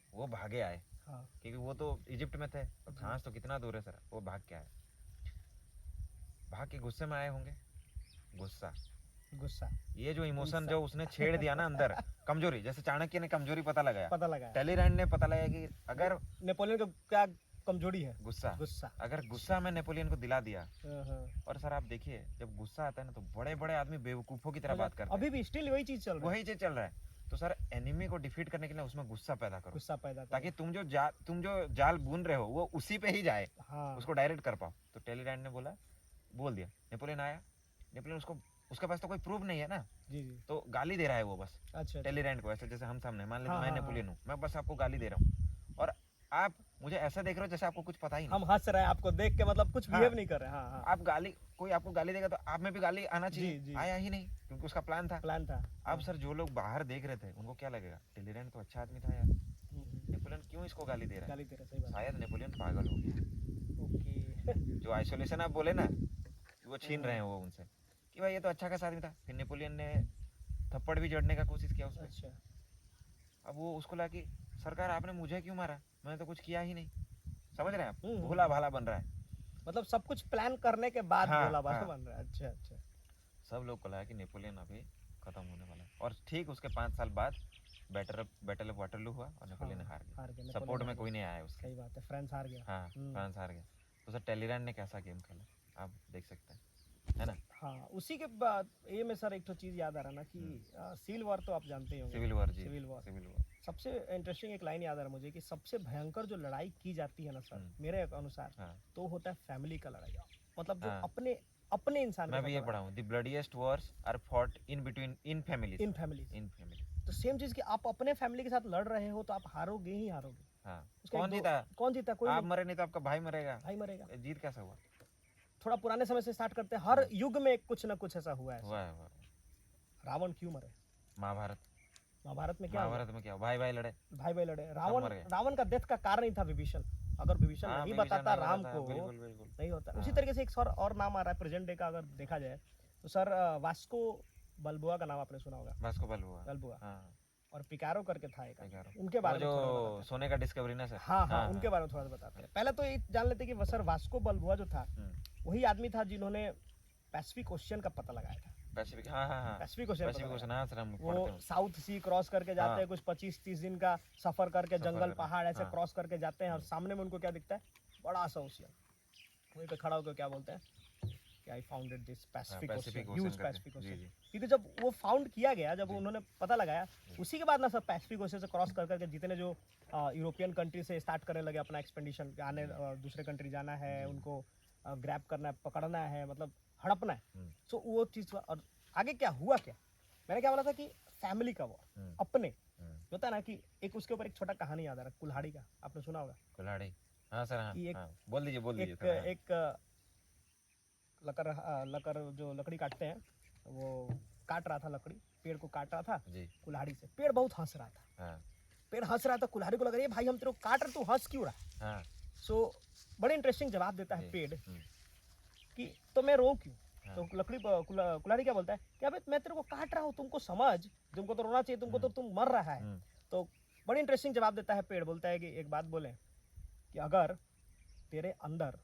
वो भागे आए, क्योंकि वो तो इजिप्ट में थे और फ्रांस तो कितना दूर है सर। वो भाग के आए, भाग के गुस्से में आए होंगे। गुस्सा ये जो इमोशन जो उसने छेड़ दिया ना अंदर, कमजोरी, जैसे चाणक्य ने कमजोरी पता लगाया, टेलीरैंड ने पता लगाया कि अगर नेपोलियन का क्या कमजोरी है, गुस्सा। अगर गुस्सा में नेपोलियन को दिला दिया, और सर आप देखिए जब गुस्सा आता है ना तो बड़े बड़े आदमी बेवकूफों की तरह बात करते हैं। अभी भी स्टिल वही चीज चल रहा है। तो सर एनिमी को डिफीट करने के लिए उसमें गुस्सा पैदा करो, ताकि तुम जो जाल बुन रहे हो वो उसी पे ही जाए, उसको डायरेक्ट कर पाओ। तो टेलीरैंड ने बोल दिया, नेपोलियन आया। नेपोलियन उसके पास तो कोई प्रूफ नहीं है ना, जी। तो गाली दे रहा है वो बस। अच्छा, टेलीरैंड को, ऐसे जैसे हम सामने मान लीजिए मैं नेपोलियन हूँ, मैं बस आपको गाली दे रहा हूँ और आप मुझे ऐसा देख रहे हो जैसे आपको कुछ पता ही नहीं। हम हंस रहे हैं आपको देख के, मतलब कुछ बिहेव नहीं कर रहे। आप कोई आपको गाली देगा तो आप में भी गाली आना चाहिए, आया ही नहीं, क्योंकि उसका प्लान था। अब सर जो लोग बाहर देख रहे थे उनको क्या लगेगा, टेलीरैंड तो अच्छा आदमी था यार, नेपोलियन क्यों इसको गाली दे रहा है? शायद नेपोलियन पागल हो गया। जो आइसोलेशन आप बोले ना, वो छीन रहे हैं वो उनसे, कि भाई ये तो अच्छा खासा आदमी था। फिर नेपोलियन ने थप्पड़ भी जड़ने का कोशिश किया उसमें। अच्छा। अब वो उसको लगा कि सरकार आपने मुझे क्यों मारा, मैंने तो कुछ किया ही नहीं। समझ रहे हैं आप? भोला भाला बन रहा है, मतलब सब कुछ प्लान करने के बाद भोला भाला बन रहा है। अच्छा अच्छा। सब लोग को लगा कि नेपोलियन अभी खत्म होने वाला है, और ठीक उसके 5 साल बाद बैटल ऑफ वाटरलू हुआ और नेपोलियन हार गया। सपोर्ट में कोई नहीं आया उसके। सही बात है, फ्रांस हार गया। हाँ, फ्रांस हार गया। तो सर टेलीरैंड ने कैसा गेम खेला आप देख सकते हैं, है ना? हाँ, उसी के बाद ये में सर एक तो चीज याद आ रहा ना कि सिविल वॉर तो आप जानते ही होंगे। सिविल वॉर सबसे इंटरेस्टिंग एक लाइन याद आ रहा है मुझे कि सबसे भयंकर जो लड़ाई की जाती है ना सर, मेरे अनुसार हाँ तो होता है फैमिली का लड़ाई। मतलब जो हाँ, अपने अपने इंसान मैं के भी साथ ये पढ़ा हूँ, the bloodiest wars are fought in between in families. In families. In family. तो सेम चीज कि आप अपने फैमिली के साथ लड़ रहे हो तो आप हारोगे ही हारोगे। हाँ, उसका कौन जीता? कौन जीता? कोई आप नहीं। मरे नहीं तो आपका भाई मरेगा। भाई मरेगा। जीत कैसा हुआ? थोड़ा पुराने समय से स्टार्ट करते हैं, हर युग में कुछ ना कुछ ऐसा हुआ है। हुआ है। रावण क्यों मरे? महाभारत। महाभारत में क्या हुआ? महाभारत में क्या, भाई भाई लड़े, भाई भाई लड़े। मर गए। रावण का डेथ का कारण ही था विभीषण। अगर विभीषण हाँ, नहीं विभीषण बताता नहीं राम बताता, को, बिल्कुल बिल्कुल। नहीं होता। हाँ। उसी तरीके से एक सर और नाम आ रहा है प्रेजेंट डे का, अगर देखा जाए तो सर वास्को बल्बोआ का नाम आपने सुना होगा। वास्को बल्बोआ। बल्बोआ। हाँ, और पिकारो करके था एक, पिकारो। उनके वो बारे में जो थोड़ा बताते हैं। सोने का डिस्कवरी ना सर। हाँ हाँ, उनके बारे में थोड़ा सा बताते हैं। पहले तो ये जान लेते हैं कि सर वास्को बल्बोआ जो था वही आदमी था जिन्होंने पैसिफिक ओशियन का पता लगाया था। पैसिफिक, हाँ हाँ हाँ, पैसिफिक ओशियन पैसिफिक ओशन, हाँ सर, हम वो पढ़ते हैं। साउथ सी क्रॉस करके जाते हैं, कुछ 25-30 दिन का सफर करके, जंगल करके, पहाड़ ऐसे हाँ। क्रॉस करके जाते हैं, और सामने में उनको क्या दिखता है? बड़ा सा ओशियन। वहीं पे खड़ा होकर क्या बोलते हैं कि I founded this Pacific Ocean, huge Pacific Ocean. क्योंकि जब वो फाउंड किया गया, जब उन्होंने पता लगाया, उसी के बाद ना सब पैसिफिक ओशियन से क्रॉस कर करके जितने जो यूरोपियन कंट्री से स्टार्ट करने लगे अपना एक्सपेडिशन, आने दूसरे कंट्री जाना है, उनको ग्रैब करना है, पकड़ना है, मतलब हड़पना है। सो वो चीज़। और आगे क्या हुआ? क्या मैंने क्या बोला था कि फैमिली का वॉर, अपने होता है ना कि एक उसके ऊपर एक छोटा कहानी याद आ रहा है, कुल्हाड़ी का, आपने सुना होगा। कुल्हाड़ी, हाँ सर, हाँ, एक, हाँ, बोल दीजिए बोल दीजिए एक, सर, हाँ। एक लकर जो लकड़ी काटते हैं, वो काट रहा था लकड़ी, पेड़ को काट रहा था जी। कुल्हाड़ी से। पेड़ बहुत हंस रहा था। हाँ पेड़ हंस रहा था, कुल्हाड़ी को लग रहा है भाई हम तेरे को काट रहे, तू हंस क्यों रहा? हाँ। सो बड़े इंटरेस्टिंग जवाब देता है जी। पेड़ कि तो मैं रो क्यों? हाँ। तो कुल्हाड़ी क्या बोलता है कि अबे मैं तेरे को काट रहा हूँ, तुमको समझ, तुमको तो रोना चाहिए, तुमको तो तुम मर रहा है। तो बड़ी इंटरेस्टिंग जवाब देता है पेड़, बोलता है कि एक बात बोले कि अगर तेरे अंदर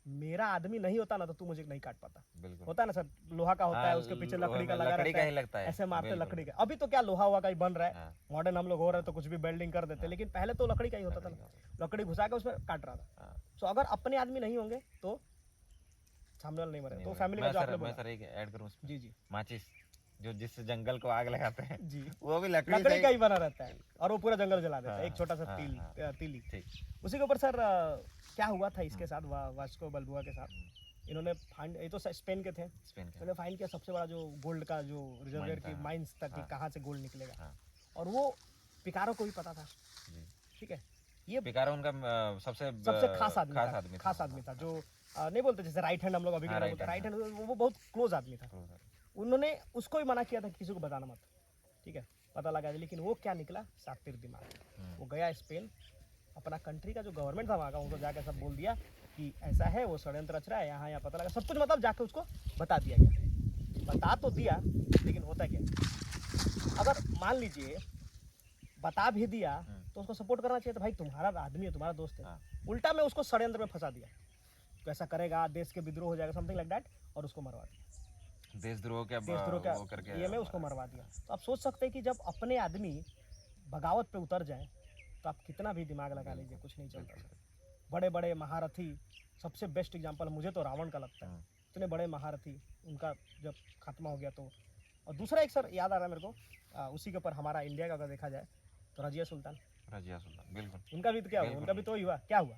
मेरा आदमी नहीं होता ना तो तू मुझे नहीं काट पाता। होता है ना सर, लोहा का होता है, उसके पीछे लकड़ी का लगा रहता है, ऐसे मारते लकड़ी का। अभी तो क्या लोहा हुआ का ही बन रहा है, मॉडर्न हम लोग हो रहे हैं तो कुछ भी वेल्डिंग कर देते, लेकिन पहले तो लकड़ी का ही होता था ना, लकड़ी घुसा के उसमें काट रहा था। तो अगर अपने आदमी नहीं होंगे तो सामने वाला नहीं मरे। तो फैमिली का जो आपने बोला, मैं सर एक ऐड करूं उसमें। जी जी, माचिस, जो जिस जंगल को आग लगाते हैं जी, वो भी लकड़ी का ही बना रहता है, और वो पूरा जंगल जला देता है, एक छोटा सा तीली। उसी के ऊपर सर क्या हुआ था इसके साथ, वास्को बल्बोआ के साथ, इन्होंने फाइंड, ये तो स्पेन के थे, इन्होंने फाइंड किया सबसे बड़ा जो गोल्ड का जो रिजर्वियर की माइंस था कि कहाँ से गोल्ड निकलेगा, और वो पिकारो को भी पता था। ठीक है, ये पिकारो उनका सबसे खास आदमी था, जो नहीं बोलते जैसे राइट हैंड हम लोग अभी बोलते हैं, राइट हैंड, वो बहुत क्लोज आदमी था। उन्होंने उसको ही मना किया था कि किसी को बताना मत। ठीक है, पता लगा, लेकिन वो क्या निकला, सातिर दिमाग। वो गया स्पेन, अपना कंट्री का जो गवर्नमेंट था वहाँ का, उनको जाकर सब बोल दिया कि ऐसा है, वो षड्यंत्र रच रहा है, यहाँ पता लगा, सब कुछ मतलब जाके उसको बता दिया गया। बता तो दिया, लेकिन होता क्या, अगर मान लीजिए बता भी दिया तो उसको सपोर्ट करना चाहिए था, भाई तुम्हारा आदमी है, तुम्हारा दोस्त है। उल्टा में उसको षड्यंत्र में फंसा दिया, तो ऐसा करेगा देश के विद्रोह हो जाएगा, समथिंग लाइक दैट, और उसको मरवा दिया। देशद्रोह क्या करके ये में उसको मरवा दिया। तो आप सोच सकते हैं कि जब अपने आदमी बगावत पे उतर जाए तो आप कितना भी दिमाग लगा लीजिए, कुछ नहीं चलता। बड़े बड़े महारथी, सबसे बेस्ट एग्जांपल मुझे तो रावण का लगता है। इतने बड़े महारथी, उनका जब खात्मा हो गया तो। और दूसरा एक सर याद आ रहा है मेरे को, उसी के ऊपर हमारा इंडिया का अगर देखा जाए तो रजिया सुल्तान, बिल्कुल, उनका भी तो क्या हुआ, उनका भी तो ही हुआ। क्या हुआ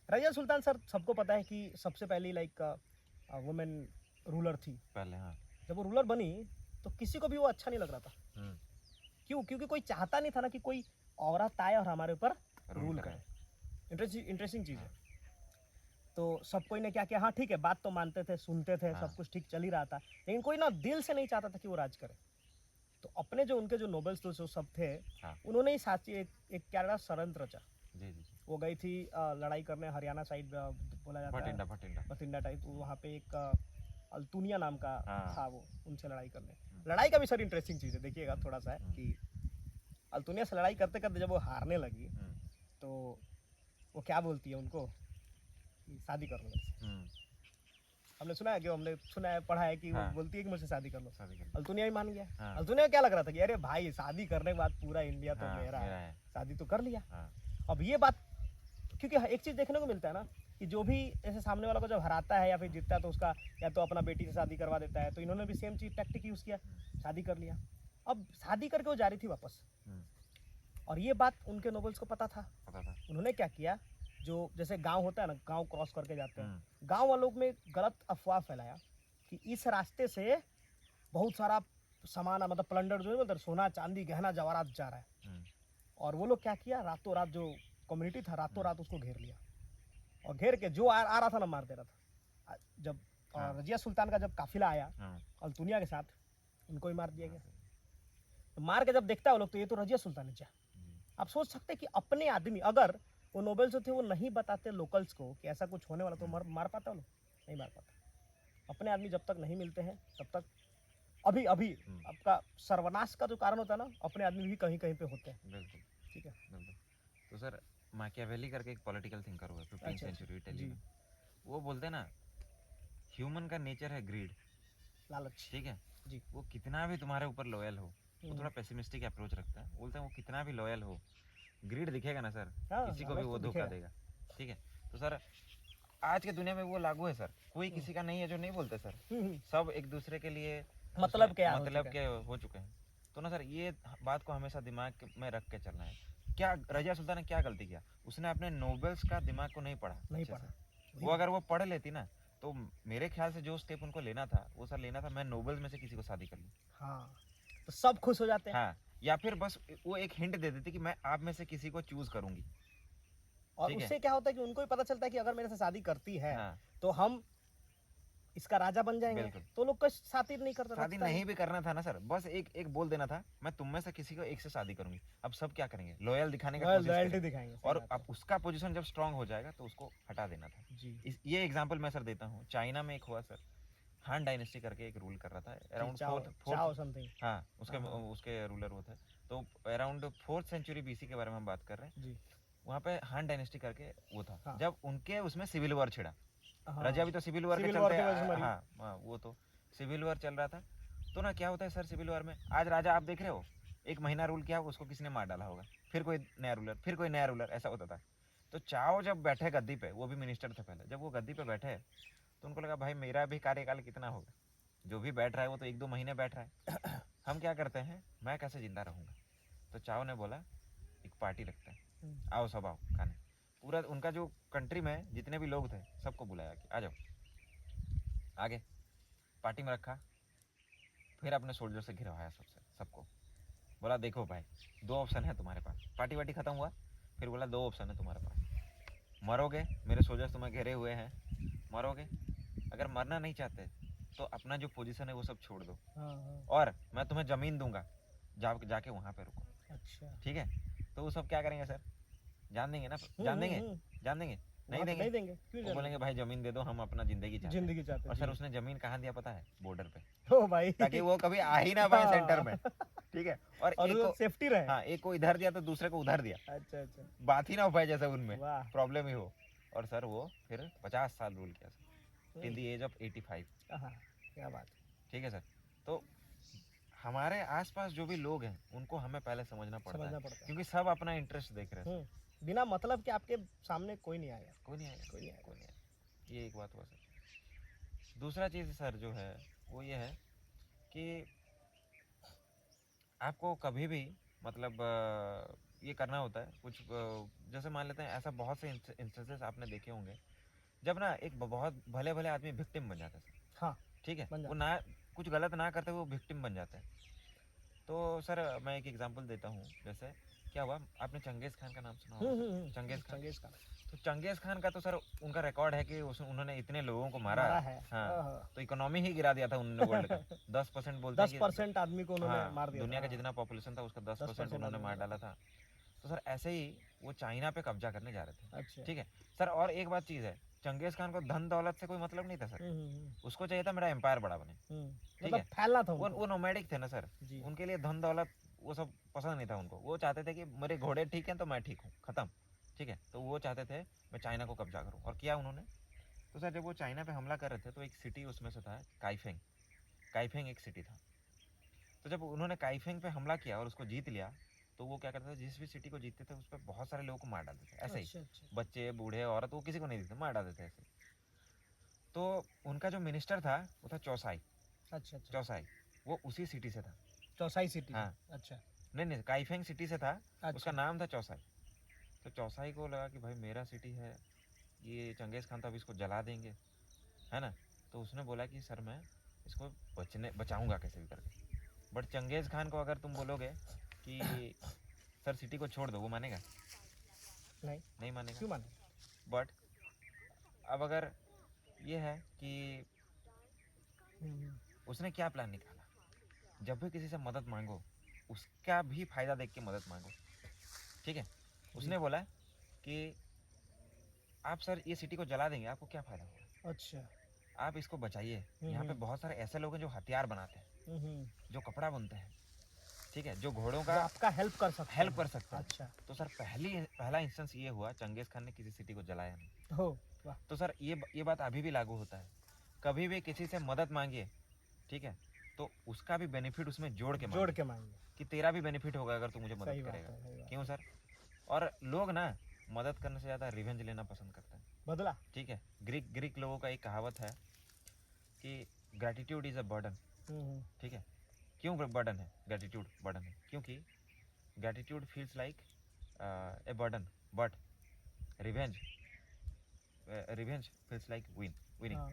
रजिया सुल्तान सर, सबको पता है कि सबसे पहली लाइक वुमेन रूलर थी पहले। हाँ, जब वो रूलर बनी तो किसी को भी वो अच्छा नहीं लग रहा था। क्यों? क्योंकि कोई चाहता नहीं था ना कि कोई औरत आए और हमारे ऊपर रूल करे। इंटरेस्टिंग चीज़ है। तो सब कोई ने क्या किया, हाँ ठीक है, बात तो मानते थे, सुनते थे, सब कुछ ठीक चल ही रहा था, लेकिन कोई ना दिल से नहीं चाहता था कि वो राज करे। तो अपने जो उनके जो नोबल्स जो सब थे, उन्होंने ही साची एक क्या रहा, षड्यंत्र रचा। वो गई थी लड़ाई करने हरियाणा साइड, बोला जाता है भटिंडा टाइप, वहाँ पे एक अल्तुनिया नाम का था, वो उनसे लड़ाई करने। लड़ाई का भी सर इंटरेस्टिंग चीज़ है, देखिएगा थोड़ा सा है कि अल्तुनिया से लड़ाई करते करते जब वो हारने लगी तो वो क्या बोलती है उनको कि शादी कर लो। हमने सुना है कि हमने सुना है, पढ़ा है कि वो बोलती है कि मुझसे शादी कर लो। अल्तुनिया भी मान गया। अल्तुनिया को क्या लग रहा था कि अरे भाई शादी करने के बाद पूरा इंडिया तो मेरा है, शादी तो कर लिया। अब ये बात, क्योंकि एक चीज़ देखने को मिलता है ना कि जो भी ऐसे सामने वाला को जब हराता है या फिर जीतता है तो उसका या तो अपना बेटी से शादी करवा देता है। तो इन्होंने भी सेम चीज़ टैक्टिक यूज़ किया, शादी कर लिया। अब शादी करके वो जा रही थी वापस, और ये बात उनके नोबल्स को पता था। पता था। उन्होंने क्या किया, जो जैसे गांव होता है ना, गांव क्रॉस करके जाते हैं, हम्म, गांव वालों में गलत अफवाह फैलाया कि इस रास्ते से बहुत सारा सामान, मतलब प्लंडर जो है, मतलब सोना चांदी गहना जवाहरात जा रहा है। हम्म, और वो लोग क्या किया, रातों रात जो कम्युनिटी था रातों हम्म, रात उसको घेर लिया, और घेर के जो आ रहा था ना मार दे रहा था। जब हाँ, रजिया सुल्तान का जब काफिला आया हाँ, अल्तुनिया के साथ, उनको ही मार दिया हाँ, गया। तो मार के जब देखता है वो लोग, तो ये तो रजिया सुल्तान है। जी, आप सोच सकते हैं कि अपने आदमी, अगर वो नोबेल जो थे वो नहीं बताते लोकल्स को कि ऐसा कुछ होने वाला, तो मार पाता वो लोग? नहीं मार पाता। अपने आदमी जब तक नहीं मिलते हैं तब तक, अभी अभी हम्म, आपका सर्वनाश का जो कारण होता है ना, अपने आदमी भी कहीं कहीं पे होते हैं। बिल्कुल, ठीक है। बिल्कुल। तो सर माकियावेली करके एक पॉलिटिकल थिंकर हुआ 15th अच्छा अच्छा। सेंचुरी इटली जी। में। वो बोलते हैं ना, ह्यूमन का नेचर है ग्रीड, लालच। ठीक है। जी। वो कितना भी तुम्हारे ऊपर लॉयल हो, वो थोड़ा पेसिमिस्टिक अप्रोच रखता है, बोलते हैं वो कितना भी लॉयल हो, ग्रीड दिखेगा ना सर, हाँ, किसी को भी लालच वो तो धोखा दिखेगा। देगा, ठीक है। तो सर आज के दुनिया में वो लागू है सर, कोई हम्म, किसी का नहीं है जो नहीं बोलते सर, हम्म, सब एक दूसरे के लिए उसमें मतलब क्या यार हो मतलब चुका है। के हो चुके हैं। तो ना सर ये बात को हमेशा दिमाग में रख के चलना है। क्या रजिया सुल्तान ने क्या गलती किया, उसने अपने नोबल्स का दिमाग को नहीं पढ़ा नहीं अच्छे से। पढ़ा। वही वो बात। अगर वो पढ़ लेती ना, तो मेरे ख्याल से जो स्टेप उनको लेना था वो सर लेना था, मैं नोबल्स में से किसी को शादी कर लूँ। हाँ, तो सब खुश हो जाते हैं। हाँ, या फिर बस वो एक हिंट दे देती कि मैं आप में से किसी को चूज करूंगी, और ठीक है। उससे क्या होता है कि उनको भी पता चलता है कि अगर मेरे से शादी करती है हाँ, तो हम इसका राजा बन जाएंगे। बिल्कुल। तो लोग का शादी नहीं करता, शादी रचता नहीं भी करना था ना सर, बस एक एक बोल देना था मैं तुम में से किसी को एक से शादी करूंगी। अब सब क्या करेंगे, लॉयल दिखाने का कोशिश लॉयल्टी करेंगे, दिखाएंगे। सही और बात अब उसका पोजीशन जब स्ट्रांग हो जाएगा तो उसको हटा देना था। है। जी ये एग्जांपल मैं सर देता हूँ, चाइना में एक हुआ सर, हान डायनेस्टी करके एक रूल कर रहा था जी। अराउंड चाओ फोर्थ फोर्थ चाओ समथिंग। हाँ, उसके हाँ उसके रूलर वो थे। तो अराउंड 4th सेंचुरी बीसी के बारे में हम बात कर रहे हैं। जी। वहाँ पे हान डायनेस्टी करके वो था, हाँ जब उनके उसमें सिविल वॉर छिड़ा। रजा हाँ। भी तो सिविल वॉर के सिविल वॉर चलते की वजह से मरी। हाँ, वो तो सिविल वॉर चल रहा था। तो ना क्या होता है सर सिविल वॉर में, आज राजा आप देख रहे हो, एक महीना रूल किया, उसको किसी ने मार डाला होगा, फिर कोई नया रूलर, फिर कोई नया रूलर, ऐसा होता था। तो चाओ जब बैठे गद्दी पे, वो भी मिनिस्टर थे पहले, जब वो गद्दी पे बैठे तो उनको लगा भाई मेरा भी कार्यकाल कितना होगा, जो भी बैठ रहा है वो तो 1-2 महीने बैठ रहा है, हम क्या करते हैं, मैं कैसे जिंदा रहूंगा। तो चाओ ने बोला एक पार्टी रखते हैं, आओ सब आओ खाने। पूरा उनका जो कंट्री में जितने भी लोग थे सबको बुलाया कि आ जाओ आगे, पार्टी में रखा। फिर अपने सोल्जर से घिरवाया सबसे सबको, बोला देखो भाई दो ऑप्शन है तुम्हारे पास, पार्टी वार्टी खत्म हुआ, फिर बोला दो ऑप्शन है तुम्हारे पास, मरोगे, मेरे सोल्जर्स तुम्हें घेरे हुए हैं, मरोगे, अगर मरना नहीं चाहते तो अपना जो पोजीशन है वो सब छोड़ दो, हाँ हाँ। और मैं तुम्हें ज़मीन दूंगा, जाके वहाँ पे रुको, अच्छा। ठीक है। तो वो सब क्या करेंगे सर, जान देंगे ना, जान देंगे, जान देंगे, नहीं वहाँ तो देंगे, नहीं देंगे, क्यों वो जाने बोलेंगे भाई ज़मीन दे दो, हम अपना ज़िंदगी चाहते हैं। जिंदगी चाहते और सर जी। उसने ज़मीन कहाँ दिया पता है, बॉर्डर पे, ओ भाई। ताकि वो कभी आ ही ना पाए सेंटर में, हाँ। ठीक है। और और एक वो को, सेफ्टी रहे। हाँ, एक को इधर दिया तो दूसरे को उधर दिया, अच्छा अच्छा। बात ही ना हो पाए जैसे उनमें वाह। प्रॉब्लम ही हो। और सर वो फिर 50 साल रूल किया sir, till hmm, the age of 85, हाँ, क्या बात है। ठीक है सर। तो हमारे आसपास जो भी लोग हैं उनको हमें पहले समझना पड़ता है, समझना पड़ता है। क्योंकि सब अपना इंटरेस्ट देख रहे हैं सर, बिना मतलब के आपके सामने कोई नहीं आएगा। कोई नहीं आएगा, कोई नहीं आएगा। कोई नहीं आएगा। ये एक बात हुआ सर। दूसरा चीज़ सर जो है वो ये है कि आपको कभी भी मतलब ये करना होता है कुछ, जैसे मान लेते हैं ऐसा बहुत से इंस्टेंसेस आपने देखे होंगे, जब ना एक बहुत भले भले आदमी विक्टिम बन जाता है सर, हाँ, ठीक है, बन वो जाता ना कुछ गलत ना करते हुए वो विक्टिम बन जाते हैं। तो सर मैं एक एग्जांपल देता हूँ, जैसे क्या हुआ, आपने चंगेज़ खान का नाम सुना है। होगा sir, Changez Khan. Genghis Khan तो चंगेज़ खान का तो सर उनका रिकॉर्ड है कि उन्होंने इतने लोगों को मारा, मारा है। हाँ, तो इकोनॉमी ही गिरा दिया था उन्होंने वर्ल्ड का, 10% बोलते हैं कि 10% आदमी को उन्होंने हाँ, मार दिया दुनिया था। का जितना पॉपुलेशन था उसका 10% 10% उन्होंने आदमी मार को डाला था। तो सर ऐसे ही वो चाइना पे कब्जा करने जा रहे थे, अच्छा। ठीक है। सर और एक बात चीज़ है, चंगेज़ खान को धन दौलत से कोई मतलब नहीं था सर, हम्म। उसको चाहिए था मेरा एम्पायर बड़ा बने, ठीक मतलब है। फैलना था उनको। वो नोमैडिक थे ना सर, जी। उनके लिए धन दौलत वो सब पसंद नहीं था उनको, वो चाहते थे कि मेरे घोड़े ठीक हैं तो मैं ठीक हूँ, ख़त्म, ठीक है। तो वो चाहते थे मैं चाइना को कब्जा करूँ, और किया उन्होंने। तो सर जब वो चाइना पे हमला कर रहे थे तो एक सिटी उसमें से था काइफेंग, काइफेंग एक सिटी था। तो जब उन्होंने काइफेंग पे हमला किया और उसको जीत लिया, तो वो क्या करते थे, जिस भी सिटी को जीतते थे उस पर बहुत सारे लोगों को मार डालते थे ऐसे ही, अच्छा अच्छा बच्चे बूढ़े औरत वो किसी को नहीं देते, मार डालते थे ऐसे ही। तो उनका जो मिनिस्टर था वो था चौसाई, अच्छा अच्छा। चौसाई, वो उसी सिटी से था, चौसाई सिटी। हाँ। अच्छा। नहीं काइफेंग सिटी से था। उसका अच्छा नाम था चौसाई। तो चौसाई को लगा कि भाई मेरा सिटी है, ये चंगेज़ खान तो अब इसको जला देंगे, है ना। तो उसने बोला कि सर मैं इसको बचाऊंगा कैसे भी करके। बट चंगेज़ खान को अगर तुम बोलोगे कि सर सिटी को छोड़ दो, वो मानेगा? नहीं नहीं मानेगा। क्यों माने? बट अब अगर ये है कि उसने क्या प्लान निकाला, जब भी किसी से मदद मांगो उसका भी फायदा देख के मदद मांगो, ठीक है। उसने बोला कि आप सर ये सिटी को जला देंगे, आपको क्या फायदा होगा, अच्छा आप इसको बचाइए। यहाँ पे बहुत सारे ऐसे लोग हैं जो हथियार बनाते हैं, जो कपड़ा बुनते हैं, ठीक है, जो घोड़ों जो का आपका हेल्प कर सकते हेल्प हैं। कर सकते हैं। अच्छा तो सर पहला इंस्टेंस ये हुआ, चंगेज़ खान ने किसी सिटी को जलाया नहीं। हो वाह तो सर ये बात अभी भी लागू होता है। कभी भी किसी से मदद मांगिए, ठीक है, तो उसका भी बेनिफिट उसमें जोड़ के मांगिए कि तेरा भी बेनिफिट होगा अगर तू मुझे मदद सही बात करेगा। है सही बात क्यों सर? और लोग ना मदद करने से ज़्यादा रिवेंज लेना पसंद करते हैं, बदला ठीक है। ग्रीक लोगों का एक कहावत है कि ग्रैटिट्यूड इज़ अ बर्डन, ठीक है। क्यों बर्डन है? ग्रैटिट्यूड बर्डन है क्योंकि gratitude feels like a burden, but revenge revenge feels like winning. हाँ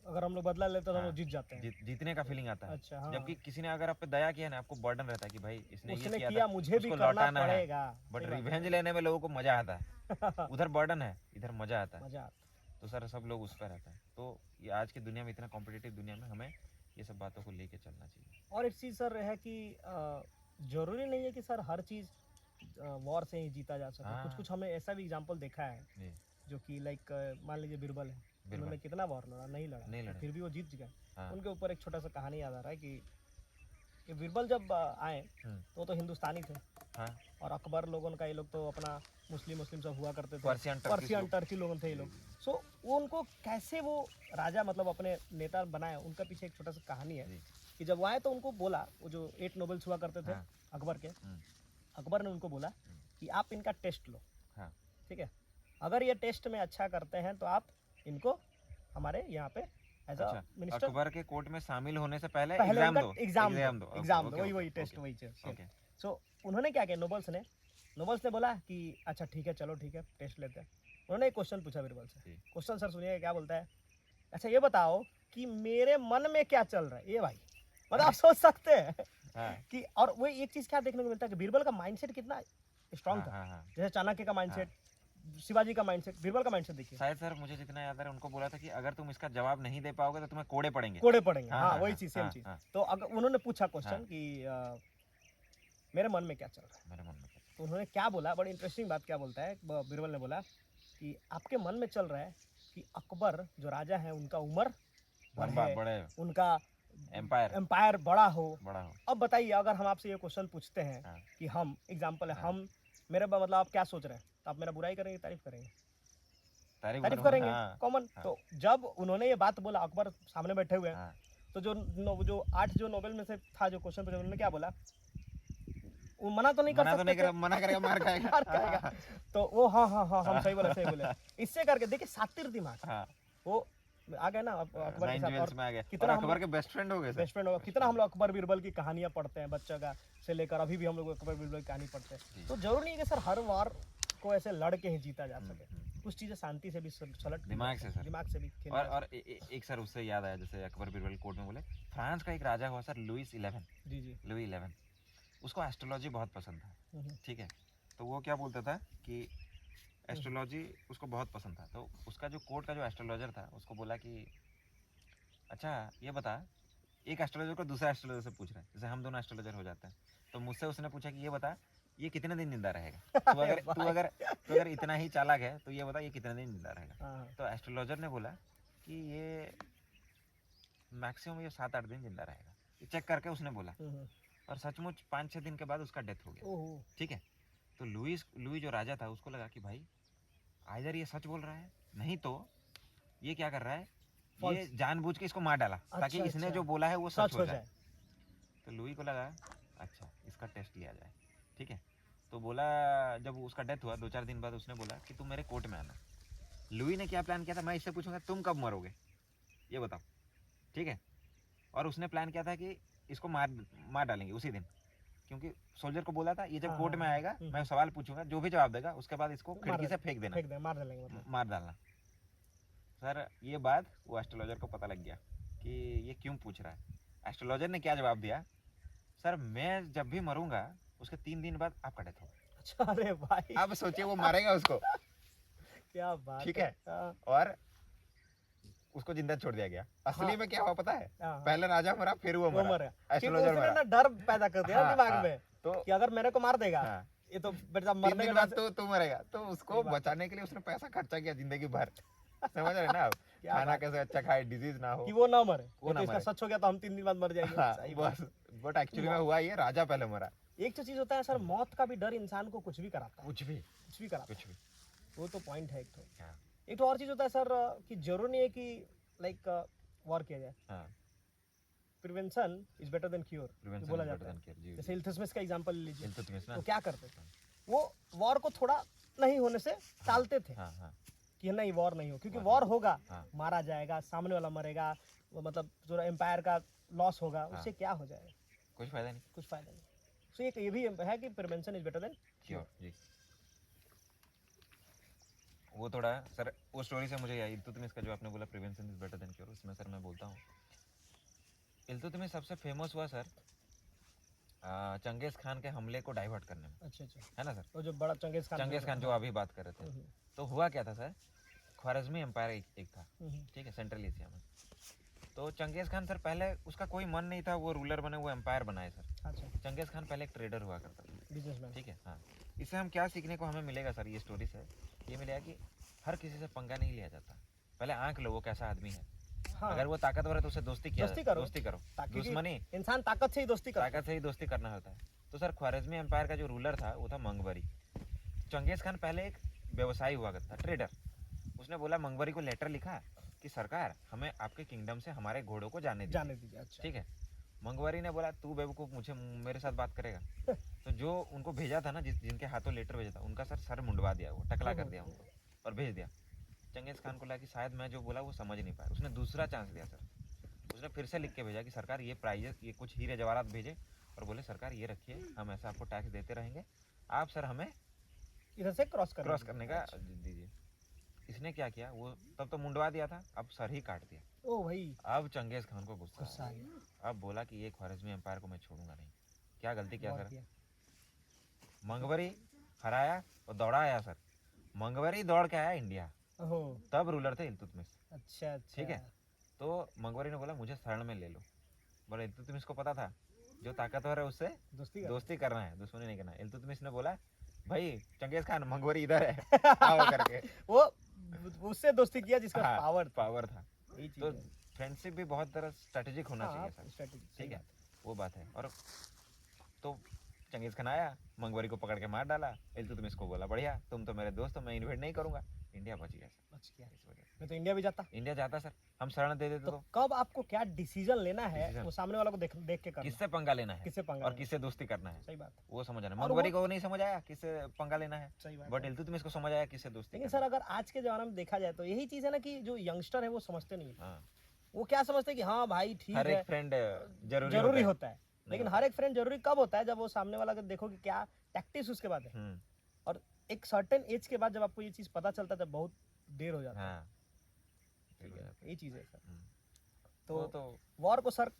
अगर हम लोग बदला लेते तो हम हाँ, लोग जीत जाते हैं। जीतने का फीलिंग आता है। अच्छा हाँ जबकि किसी ने अगर आप पे दया किया ना, आपको बर्डन रहता है कि भाई इसने ये उसने किया किया था, मुझे भी उसको करना लौटाना है। पड़ेगा। बट सही बात रिवेंज लेने में लोगों को मजा आता है। है। उधर बर्डन है, इधर मजा आता है। मजा आता तो सर सब लोग उस पर रहता है। तो ये आज की दुनिया में, इतना कॉम्पिटिटिव दुनिया में, हमें ये सब बातों को लेके चलना चाहिए। और एक चीज़ सर है कि जरूरी नहीं है कि सर हर चीज़ वॉर से ही जीता जा सके। हाँ। कुछ कुछ हमें ऐसा भी एग्जाम्पल देखा है जी, जो कि लाइक मान लीजिए बीरबल है, बिरबल उन्होंने कितना वॉर लड़ा, नहीं लड़ा, नहीं तो लड़े। फिर भी वो जीत गए। हाँ। उनके ऊपर एक छोटा सा कहानी याद आ रहा है कि बीरबल जब आए तो हिंदुस्तानी थे। हाँ। और अकबर लोगों का, ये लोग तो अपना मुस्लिम सब हुआ करते थे, पर्शियन पर्शियन टर्की लोग थे ये लोग। सो वो उनको कैसे वो राजा मतलब अपने नेता बनाए, उनका पीछे एक छोटा सा कहानी है जी। कि जब वो आए तो उनको बोला, वो जो 8 नोबल्स हुआ करते थे हाँ। अकबर के, अकबर ने उनको बोला कि आप इनका टेस्ट लो, हाँ। ठीक है, अगर ये टेस्ट में अच्छा करते हैं तो आप इनको हमारे यहाँ पे एज अ अच्छा, मिनिस्टर अकबर के कोर्ट में शामिल होने से पहले पहले एग्जाम उनका दो। एग्जाम दो, ओके, वही ओके, टेस्ट ओके, वही चीज। ओके। सो उन्होंने क्या किया, नोबल्स ने बोला कि अच्छा ठीक है, चलो ठीक है, टेस्ट लेते हैं। उन्होंने एक क्वेश्चन पूछा बीरबल से। जी। क्वेश्चन सर सुनिए क्या बोलता है। अच्छा ये बताओ कि मेरे मन में क्या चल रहा है, ये भाई मतलब आप सोच सकते हैं हाँ। कि, और वो एक चीज क्या देखने को मिलता है कि बीरबल का माइंडसेट कितना स्ट्रांग था। हाँ। जैसे चाणक्य का माइंडसेट, शिवाजी का माइंडसेट, बीरबल का माइंडसेट देखिए। शायद सर मुझे जितना याद आ रहा है, उनको बोला था कि अगर तुम इसका जवाब नहीं दे पाओगे तो तुम्हें कोड़े पड़ेंगे। हाँ वही चीज, सेम चीज। तो अगर उन्होंने पूछा क्वेश्चन कि मेरे मन में क्या चल रहा है, मेरे मन में क्या? तो उन्होंने क्या बोला, बड़ी इंटरेस्टिंग बात क्या बोलता है बीरबल ने बोला कि आपके मन में चल रहा है कि अकबर जो राजा है उनका उम्र बड़े, उनका एम्पायर बड़ा हो। अब बताइए अगर हम आपसे ये क्वेश्चन पूछते हैं कि हम एग्जांपल है, हम मेरे मतलब आप क्या सोच रहे हैं, तो आप मेरा बुराई करेंगे तारीफ करेंगे? तारीफ करेंगे, कॉमन। तो जब उन्होंने ये बात बोला, अकबर सामने बैठे हुए हैं, तो जो 8 जो नोबेल में से था जो क्वेश्चन पूछा, उन्होंने क्या बोला, वो मना तो नहीं कर सकते, मना करेगा, मार खाएगा। तो वो हाँ हम सही बोले। इससे करके देखिए सातिर दिमाग, वो आ गए ना अकबर के साथ, और कितना अकबर के बेस्ट फ्रेंड हो गए। कितना हम लोग अकबर बीरबल की कहानियां पढ़ते हैं बच्चा का से लेकर अभी भी हम लोग अकबर बीरबल की कहानी पढ़ते हैं। तो जरूरी नहीं है कि सर हर वार को ऐसे लड़ के ही जीता जा सके, कुछ चीजें शांति से भी सलट दिमाग से भी खेल। और एक सर उससे याद आया, जैसे अकबर बीरबल कोर्ट में बोले, फ्रांस का एक राजा हुआ सर, लुई 11। जी लुई 11, उसको एस्ट्रोलॉजी बहुत पसंद था, ठीक है। तो वो क्या बोलता था कि एस्ट्रोलॉजी उसको बहुत पसंद था। तो उसका जो कोर्ट का जो एस्ट्रोलॉजर था उसको बोला कि अच्छा ये बता, एक एस्ट्रोलॉजर को दूसरा एस्ट्रोलॉजर से पूछ रहा है, जैसे हम दोनों एस्ट्रोलॉजर हो जाते हैं, तो मुझसे उसने पूछा कि ये बता, ये कितने दिन जिंदा रहेगा? तू अगर इतना ही चालाक है तो ये बता, ये कितने दिन जिंदा रहेगा? तो एस्ट्रोलॉजर ने बोला कि ये मैक्सिमम ये 7-8 दिन जिंदा रहेगा। ये चेक करके उसने बोला, और सचमुच 5-6 दिन के बाद उसका डेथ हो गया, ठीक है। तो लुई जो राजा था उसको लगा कि भाई आइदर ये सच बोल रहा है, नहीं तो ये क्या कर रहा है, ये जानबूझ के इसको मार डाला ताकि इसने जो बोला है वो सच हो जाए। तो लुई को लगा अच्छा इसका टेस्ट लिया जाए, ठीक है। तो बोला, जब उसका डेथ हुआ 2-4 दिन बाद, उसने बोला कि तुम मेरे कोर्ट में आना। लुई ने क्या प्लान किया था, मैं इससे पूछूंगा तुम कब मरोगे ये बताओ, ठीक है। और उसने प्लान किया था कि इसको मार डालेंगे उसी दिन, क्योंकि सोल्जर को बोला था ये जब हाँ, कोर्ट में हाँ, आएगा मैं सवाल पूछूंगा, जो भी जवाब देगा उसके बाद इसको खिड़की से फेंक देना, फेंक दे, मार डालेंगे मतलब। मार डालना। सर ये बात वो एस्ट्रोलॉजर को पता लग गया कि ये क्यों पूछ रहा है। एस्ट्रोलॉजर ने क्या जवाब दिया, सर मैं जब भी मरूंगा उसके 3 दिन बाद आपका डेथ होगा। अच्छा, अरे भाई अब सोचिए वो मारेगा उसको, क्या बात ठीक है, हाँ, और उसको जिंदा छोड़ दिया गया। असली हाँ, में क्या हुआ पता है, हाँ, पहले राजा मरा फिर वो वो मरा, मर गया क्योंकि एस्ट्रोलॉजर उसने मरा। ना डर पैदा कर दिया हाँ, दिमाग हाँ, में तो कि अगर मेरे को मार देगा हाँ, ये तो बेटा 3 मरने दिन के बाद बाद तो मरेगा, तो उसको सही बात है। बचाने के लिए उसने पैसा खर्चा किया जिंदगी भर। समझ रहे ना आप, क्या खाना बात कैसे अच्छा खाए, डिजीज ना हो। कि वो ना मरे, वो नहीं ना तो इसका मरे। सच हो गया तो हम 3 दिन बाद मर जाएंगे। हाँ, सही बात। बस बट एक्चुअली में हुआ ये, राजा पहले मरा। एक तो चीज होता है सर, मौत का भी डर इंसान को कुछ भी कराता है, कुछ भी कुछ भी कराता कुछ भी। है, वो तो पॉइंट है एक तो। हाँ, एक तो और चीज होता है सर कि जरूरी नहीं है कि लाइक वॉर किया जाए, हाँ, prevention is better than cure prevention बोला इज जाता बेटर है। Than care. जी, जैसे इल्तुतमिश का एग्जांपल ले लीजिए, इल्तुतमिश ना। तो क्या करते थे वो, वॉर को थोड़ा नहीं होने से टालते थे हाँ, हाँ, कि नहीं वॉर नहीं हो, क्योंकि हाँ, वॉर होगा हाँ, मारा जाएगा, सामने वाला मरेगा, वो मतलब जो एम्पायर का लॉस होगा हाँ। उससे क्या हो जाएगा, कुछ फायदा नहीं। कुछ फायदा नहीं। तो एक ये भी है कि prevention is better than cure जी। वो थोड़ा सर, वो स्टोरी से मुझे याद, इल्तुतमिश का जो आपने बोला prevention is better than cure, उसमें सर मैं बोलता हूँ, इल्तुतमिश सबसे फेमस हुआ सर चंगेज खान के हमले को डाइवर्ट करने में। अच्छा अच्छा, है ना सर, वो जो बड़ा चंगेज खान जो अभी बात कर रहे थे। तो हुआ क्या था सर, ख्वारिज़मी एम्पायर एक था, ठीक है, सेंट्रल एशिया में। तो चंगेज खान सर पहले उसका कोई मन नहीं था वो रूलर बने, वो एम्पायर बनाए सर। अच्छा, चंगेज खान पहले एक ट्रेडर हुआ करता था, बिजनेसमैन। ठीक है। हाँ, इससे हम क्या सीखने को हमें मिलेगा सर, ये स्टोरी से ये मिलेगा कि हर किसी से पंगा नहीं लिया जाता, पहले आंक लो वो कैसा आदमी है। हाँ, अगर वो ताकतवर है तो उसे दोस्ती करो, ताकि दुश्मनी इंसान ताकत से ही दोस्ती करता है। ताकत से ही दोस्ती करना होता है। तो सर ख्वारिज़मी एम्पायर का जो रूलर था वो था मंगवरी। चंगेज खान पहले एक व्यवसायी हुआ करता था, ट्रेडर। उसने बोला मंगवरी को लेटर लिखा कि सरकार हमें आपके किंगडम से हमारे घोड़ों को जाने दीजिए। अच्छा, ठीक है। मंगवरी ने बोला तू बेवकूफ़, मुझे मेरे साथ बात करेगा। तो जो उनको भेजा था ना, जिनके हाथों लेटर भेजा था, उनका सर मुंडवा दिया, वो टकला कर दिया उनको और भेज दिया। चंगेज खान को लगा कि शायद मैं जो बोला वो समझ नहीं पाया, उसने दूसरा चांस दिया सर। उसने फिर से लिख के भेजा कि सरकार ये प्राइजेस, ये कुछ हीरे जवाहरात भेजे और बोले सरकार ये रखिए, हम ऐसा आपको टैक्स देते रहेंगे, आप सर हमें इधर से क्रॉस करने का दीजिए। इसने क्या किया, वो तब तो मुंडवा दिया था, अब सर ही काट दिया। ओ भाई, अब चंगेज खान को गुस्सा आ गया। अब बोला कि ये ख्वारिज़मी एम्पायर को मैं छोड़ूंगा नहीं। क्या गलती किया सर, मंगवरी हराया और दौड़ा आया सर। मंगवरी दौड़ के आया इंडिया, तब रूलर थे इल्तुतमिश। अच्छा, ठीक है। तो मंगवरी ने बोला मुझे शरण में ले लो। बोले इल्तुतमिश को पता था जो ताकतवर है उससे दोस्ती करना है, दुश्मनी नहीं करना है। इल्तुतमिश ने बोला भाई चंगेज खान मंगवरी इधर है आओ करके वो उससे दोस्ती किया जिसका पावर था। तो फ्रेंडशिप भी बहुत तरह स्ट्रेटेजिक होना चाहिए सर, ठीक है, वो बात है। और तो चंगेज खान आया, मंगवरी को पकड़ के मार डाला। इल्तुतमिश को बोला बढ़िया, तुम तो मेरे दोस्त हो, मैं इन्वेट नहीं करूंगा। इंडिया बच गया सर, बच गया। मैं तो इंडिया भी जाता सर, हम शरण दे देते। तो कब आपको क्या डिसीजन लेना है, वो सामने वाला को देख के करना, किससे पंगा लेना है, और किससे दोस्ती करना है। सही बात, वो समझ आना। मंगवरी को नहीं समझ आया किससे पंगा लेना है, सही बात, बट इल्तुतमिश को समझ आया किससे दोस्ती। लेकिन सर अगर आज के जमाने में देखा जाए तो यही चीज है ना कि जो यंगस्टर है वो समझते नहीं है। हाँ, वो क्या समझते हैं कि हाँ भाई ठीक है, हर एक फ्रेंड जरूरी होता है, लेकिन हर एक फ्रेंड जरूरी कब होता है, जब वो सामने वाला को देखो कि क्या टैक्टिक्स उसके बाद है। और एक सर्टेन एज के बाद जब आपको ये चीज पता चलता है तब बहुत देर हो जाता है। ये चीज है सर। तो वॉर को सर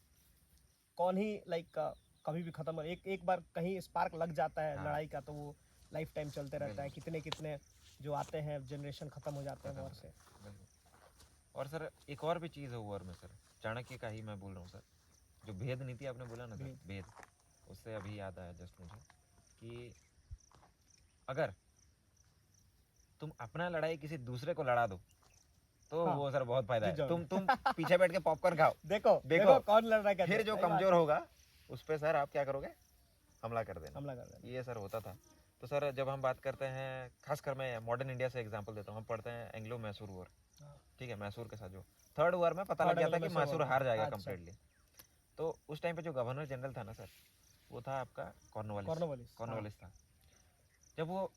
कौन ही लाइक कभी भी खत्म, एक बार कहीं स्पार्क लग जाता है लड़ाई का तो वो लाइफ टाइम चलते रहता है। कितने जो आते हैं जनरेशन खत्म हो जाते हैं वॉर से। और सर एक और भी चीज़ है वॉर में सर, चाणक्य का ही मैं बोल रहा हूँ सर, जो भेद नीति आपने बोला ना सर, भेद, उससे अभी याद आया जस्ट मुझे कि अगर तुम अपना लड़ाई किसी दूसरे को लड़ा दो तो वो सर बहुत फायदा है। तुम पीछे बैठ के पॉपकॉर्न खाओ, देखो कौन लड़ रहा है, फिर जो कमजोर होगा उस पे सर आप क्या करोगे, हमला कर देना। ये सर होता था। तो सर जब हम बात करते हैं, खासकर मैं मॉडर्न इंडिया से एग्जांपल देता हूँ, हम पढ़ते हैं एंग्लो मैसूर वॉर, ठीक है, मैसूर के साथ जो थर्ड वॉर में पता लग गया था कि मैसूर हार जाएगा कंप्लीटली। तो उस टाइम पे जो गवर्नर जनरल था ना सर, वो था आपका कॉर्नवालिस था। जब वो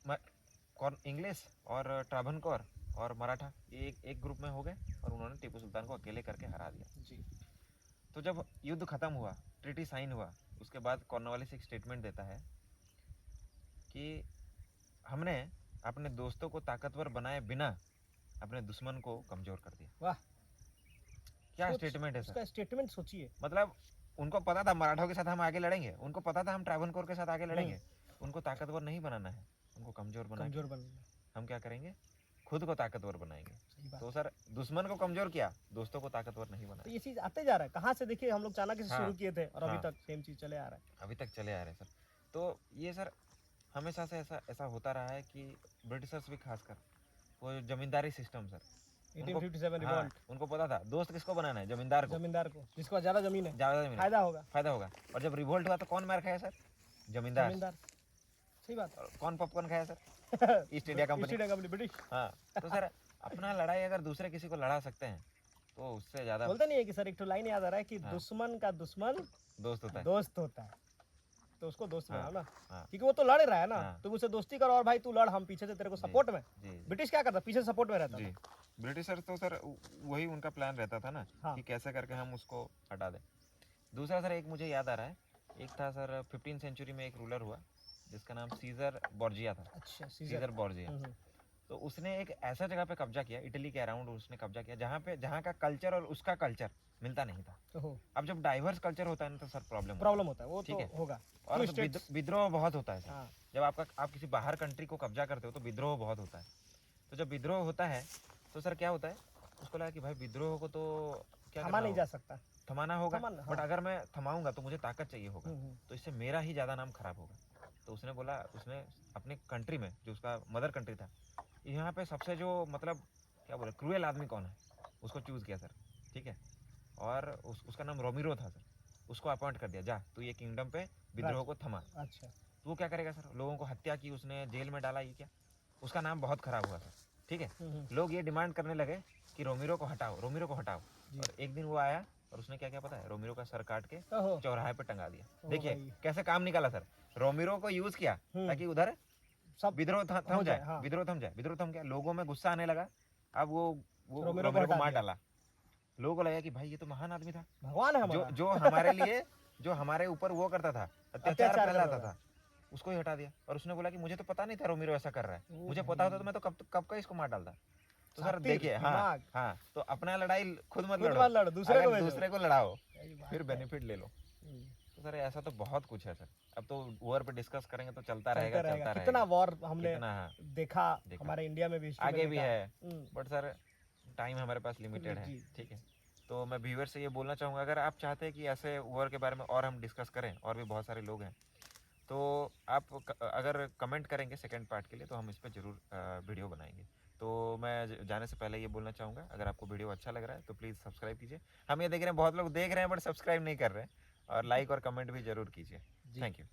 इंग्लिश और ट्रावनकोर और मराठा एक ग्रुप में हो गए और उन्होंने टीपू सुल्तान को अकेले करके हरा दिया। तो जब युद्ध खत्म हुआ, ट्रीटी साइन हुआ, उसके बाद कॉर्नवालिस एक स्टेटमेंट देता है कि हमने अपने दोस्तों को ताकतवर बनाए बिना अपने दुश्मन को कमजोर कर दिया। वाह, क्या स्टेटमेंट है सर। उसका स्टेटमेंट सोचिए। मतलब उनको पता था मराठों के साथ हम आगे लड़ेंगे, उनको पता था हम ट्रावनकोर के साथ आगे लड़ेंगे, उनको ताकतवर नहीं बनाना है, उनको कमजोर बनाना। हम क्या करेंगे, खुद को ताकतवर बनाएंगे। तो सर दुश्मन को कमजोर किया, दोस्तों को ताकतवर नहीं बनाया। तो ये चीज आते जा रहा है, कहाँ से देखिए हम लोग चाणक्य से शुरू किए थे और अभी तक सेम चीज चले आ रहा है। अभी तक चले आ रहे हैं सर। तो ये सर हमेशा से ऐसा होता रहा है कि ब्रिटिशर्स भी खासकर वो जमींदारी सिस्टम सर, 1857 रिवॉल्ट, उनको पता था दोस्त किसको बनाना है, जमींदार को जिसको ज्यादा जमीन है, ज्यादा जमीन फायदा होगा। और जब रिवोल्ट हुआ तो कौन मार खाया सर, जमींदार। सही बात। और कौन पॉपकॉर्न खाया sir, east India company British. हाँ, तो सर अपना लड़ाई अगर दूसरे किसी को लड़ा सकते हैं तो उससे ज्यादा बोलते नहीं है कि सर, एक तो लाइन याद आ रहा है कि दुश्मन का दुश्मन दोस्त होता है, तो उसको दोस्त बनाओ ना, क्योंकि वो तो लड़ रहा है ना, तुम उससे दोस्ती करो और भाई तू लड़, हम पीछे से तेरे को सपोर्ट में। ब्रिटिश क्या करता, पीछे सपोर्ट में रहता था। ब्रिटिशर तो सर वही उनका प्लान रहता था ना, कि कैसे करके हम उसको हटा दें। दूसरा सर एक मुझे याद आ रहा है, एक था सर 15वीं सेंचुरी में एक रूलर हुआ जिसका नाम सीजर बोर्जिया था। अच्छा, सीजर बोर्जिया। तो उसने एक ऐसा जगह पे कब्जा किया, इटली के अराउंड उसने कब्जा किया जहाँ का कल्चर और उसका कल्चर मिलता नहीं था। अब जब डाइवर्स कल्चर होता है ना तो सर प्रॉब्लम होता है, वो ठीक है होगा। और विद्रोह बहुत होता है सर। जब आप किसी बाहर कंट्री को कब्जा करते हो तो विद्रोह बहुत होता है। तो जब विद्रोह होता है तो सर क्या होता है, उसको लगा कि भाई विद्रोह को तो क्या थमा नहीं जा सकता, थमाना होगा, बट अगर मैं थमाऊंगा तो मुझे ताकत चाहिए होगा, तो इससे मेरा ही ज्यादा नाम खराब होगा। तो उसने बोला, उसने अपने कंट्री में जो उसका मदर कंट्री था, यहाँ पे सबसे जो मतलब क्या बोले क्रूएल आदमी कौन है, उसको चूज किया सर। ठीक है, और उसका नाम रोमिरो था सर। उसको अपॉइंट कर दिया, जा तू ये किंगडम पे विद्रोह को थमा। अच्छा, तो वो क्या करेगा सर, लोगों को हत्या की उसने, जेल में डाला, ये क्या, उसका नाम बहुत खराब हुआ सर। ठीक है, लोग ये डिमांड करने लगे कि रोमिरो को हटाओ, रोमिरो को हटाओ। और एक दिन वो आया और उसने क्या क्या पता है, रोमिरो का सर काट के चौराहे पे टंगा दिया। देखिए कैसे काम निकाला सर, रोमिरो को यूज किया ताकि उधर सब विद्रोह थम जाए, विद्रोह थम गया, लोगों में गुस्सा आने लगा। अब वो रोमिरो को मार डाला। लोगों को लगा कि भाई ये तो महान आदमी था, भगवान है जो हमारे लिए, जो हमारे ऊपर वो करता था, अत्याचार फैलाता था, उसको ही हटा दिया। और उसने बोला कि मुझे तो पता नहीं था रोमिरो ऐसा कर रहा है, मुझे पता होता तो मैं तो कब का इसको मार डालता। तो सर देखिए, हाँ, तो अपना लड़ाई खुद मत लड़ो, दूसरे को लड़ाओ, फिर बेनिफिट ले लो। तो सर ऐसा तो बहुत कुछ है सर, अब तो वॉर पे डिस्कस करेंगे तो चलता रहेगा। कितना वॉर हमने देखा हमारे इंडिया में भी, आगे भी है, बट सर टाइम हमारे पास लिमिटेड है। ठीक है, तो मैं व्यूअर से ये बोलना चाहूँगा, अगर आप चाहते हैं कि ऐसे वॉर के बारे में और हम डिस्कस करें, और भी बहुत सारे लोग हैं, तो आप अगर कमेंट करेंगे सेकंड पार्ट के लिए तो हम इस पर ज़रूर वीडियो बनाएंगे। तो मैं जाने से पहले ये बोलना चाहूँगा, अगर आपको वीडियो अच्छा लग रहा है तो प्लीज़ सब्सक्राइब कीजिए। हम ये देख रहे हैं बहुत लोग देख रहे हैं बट सब्सक्राइब नहीं कर रहे हैं, और लाइक और कमेंट भी ज़रूर कीजिए। Thank you.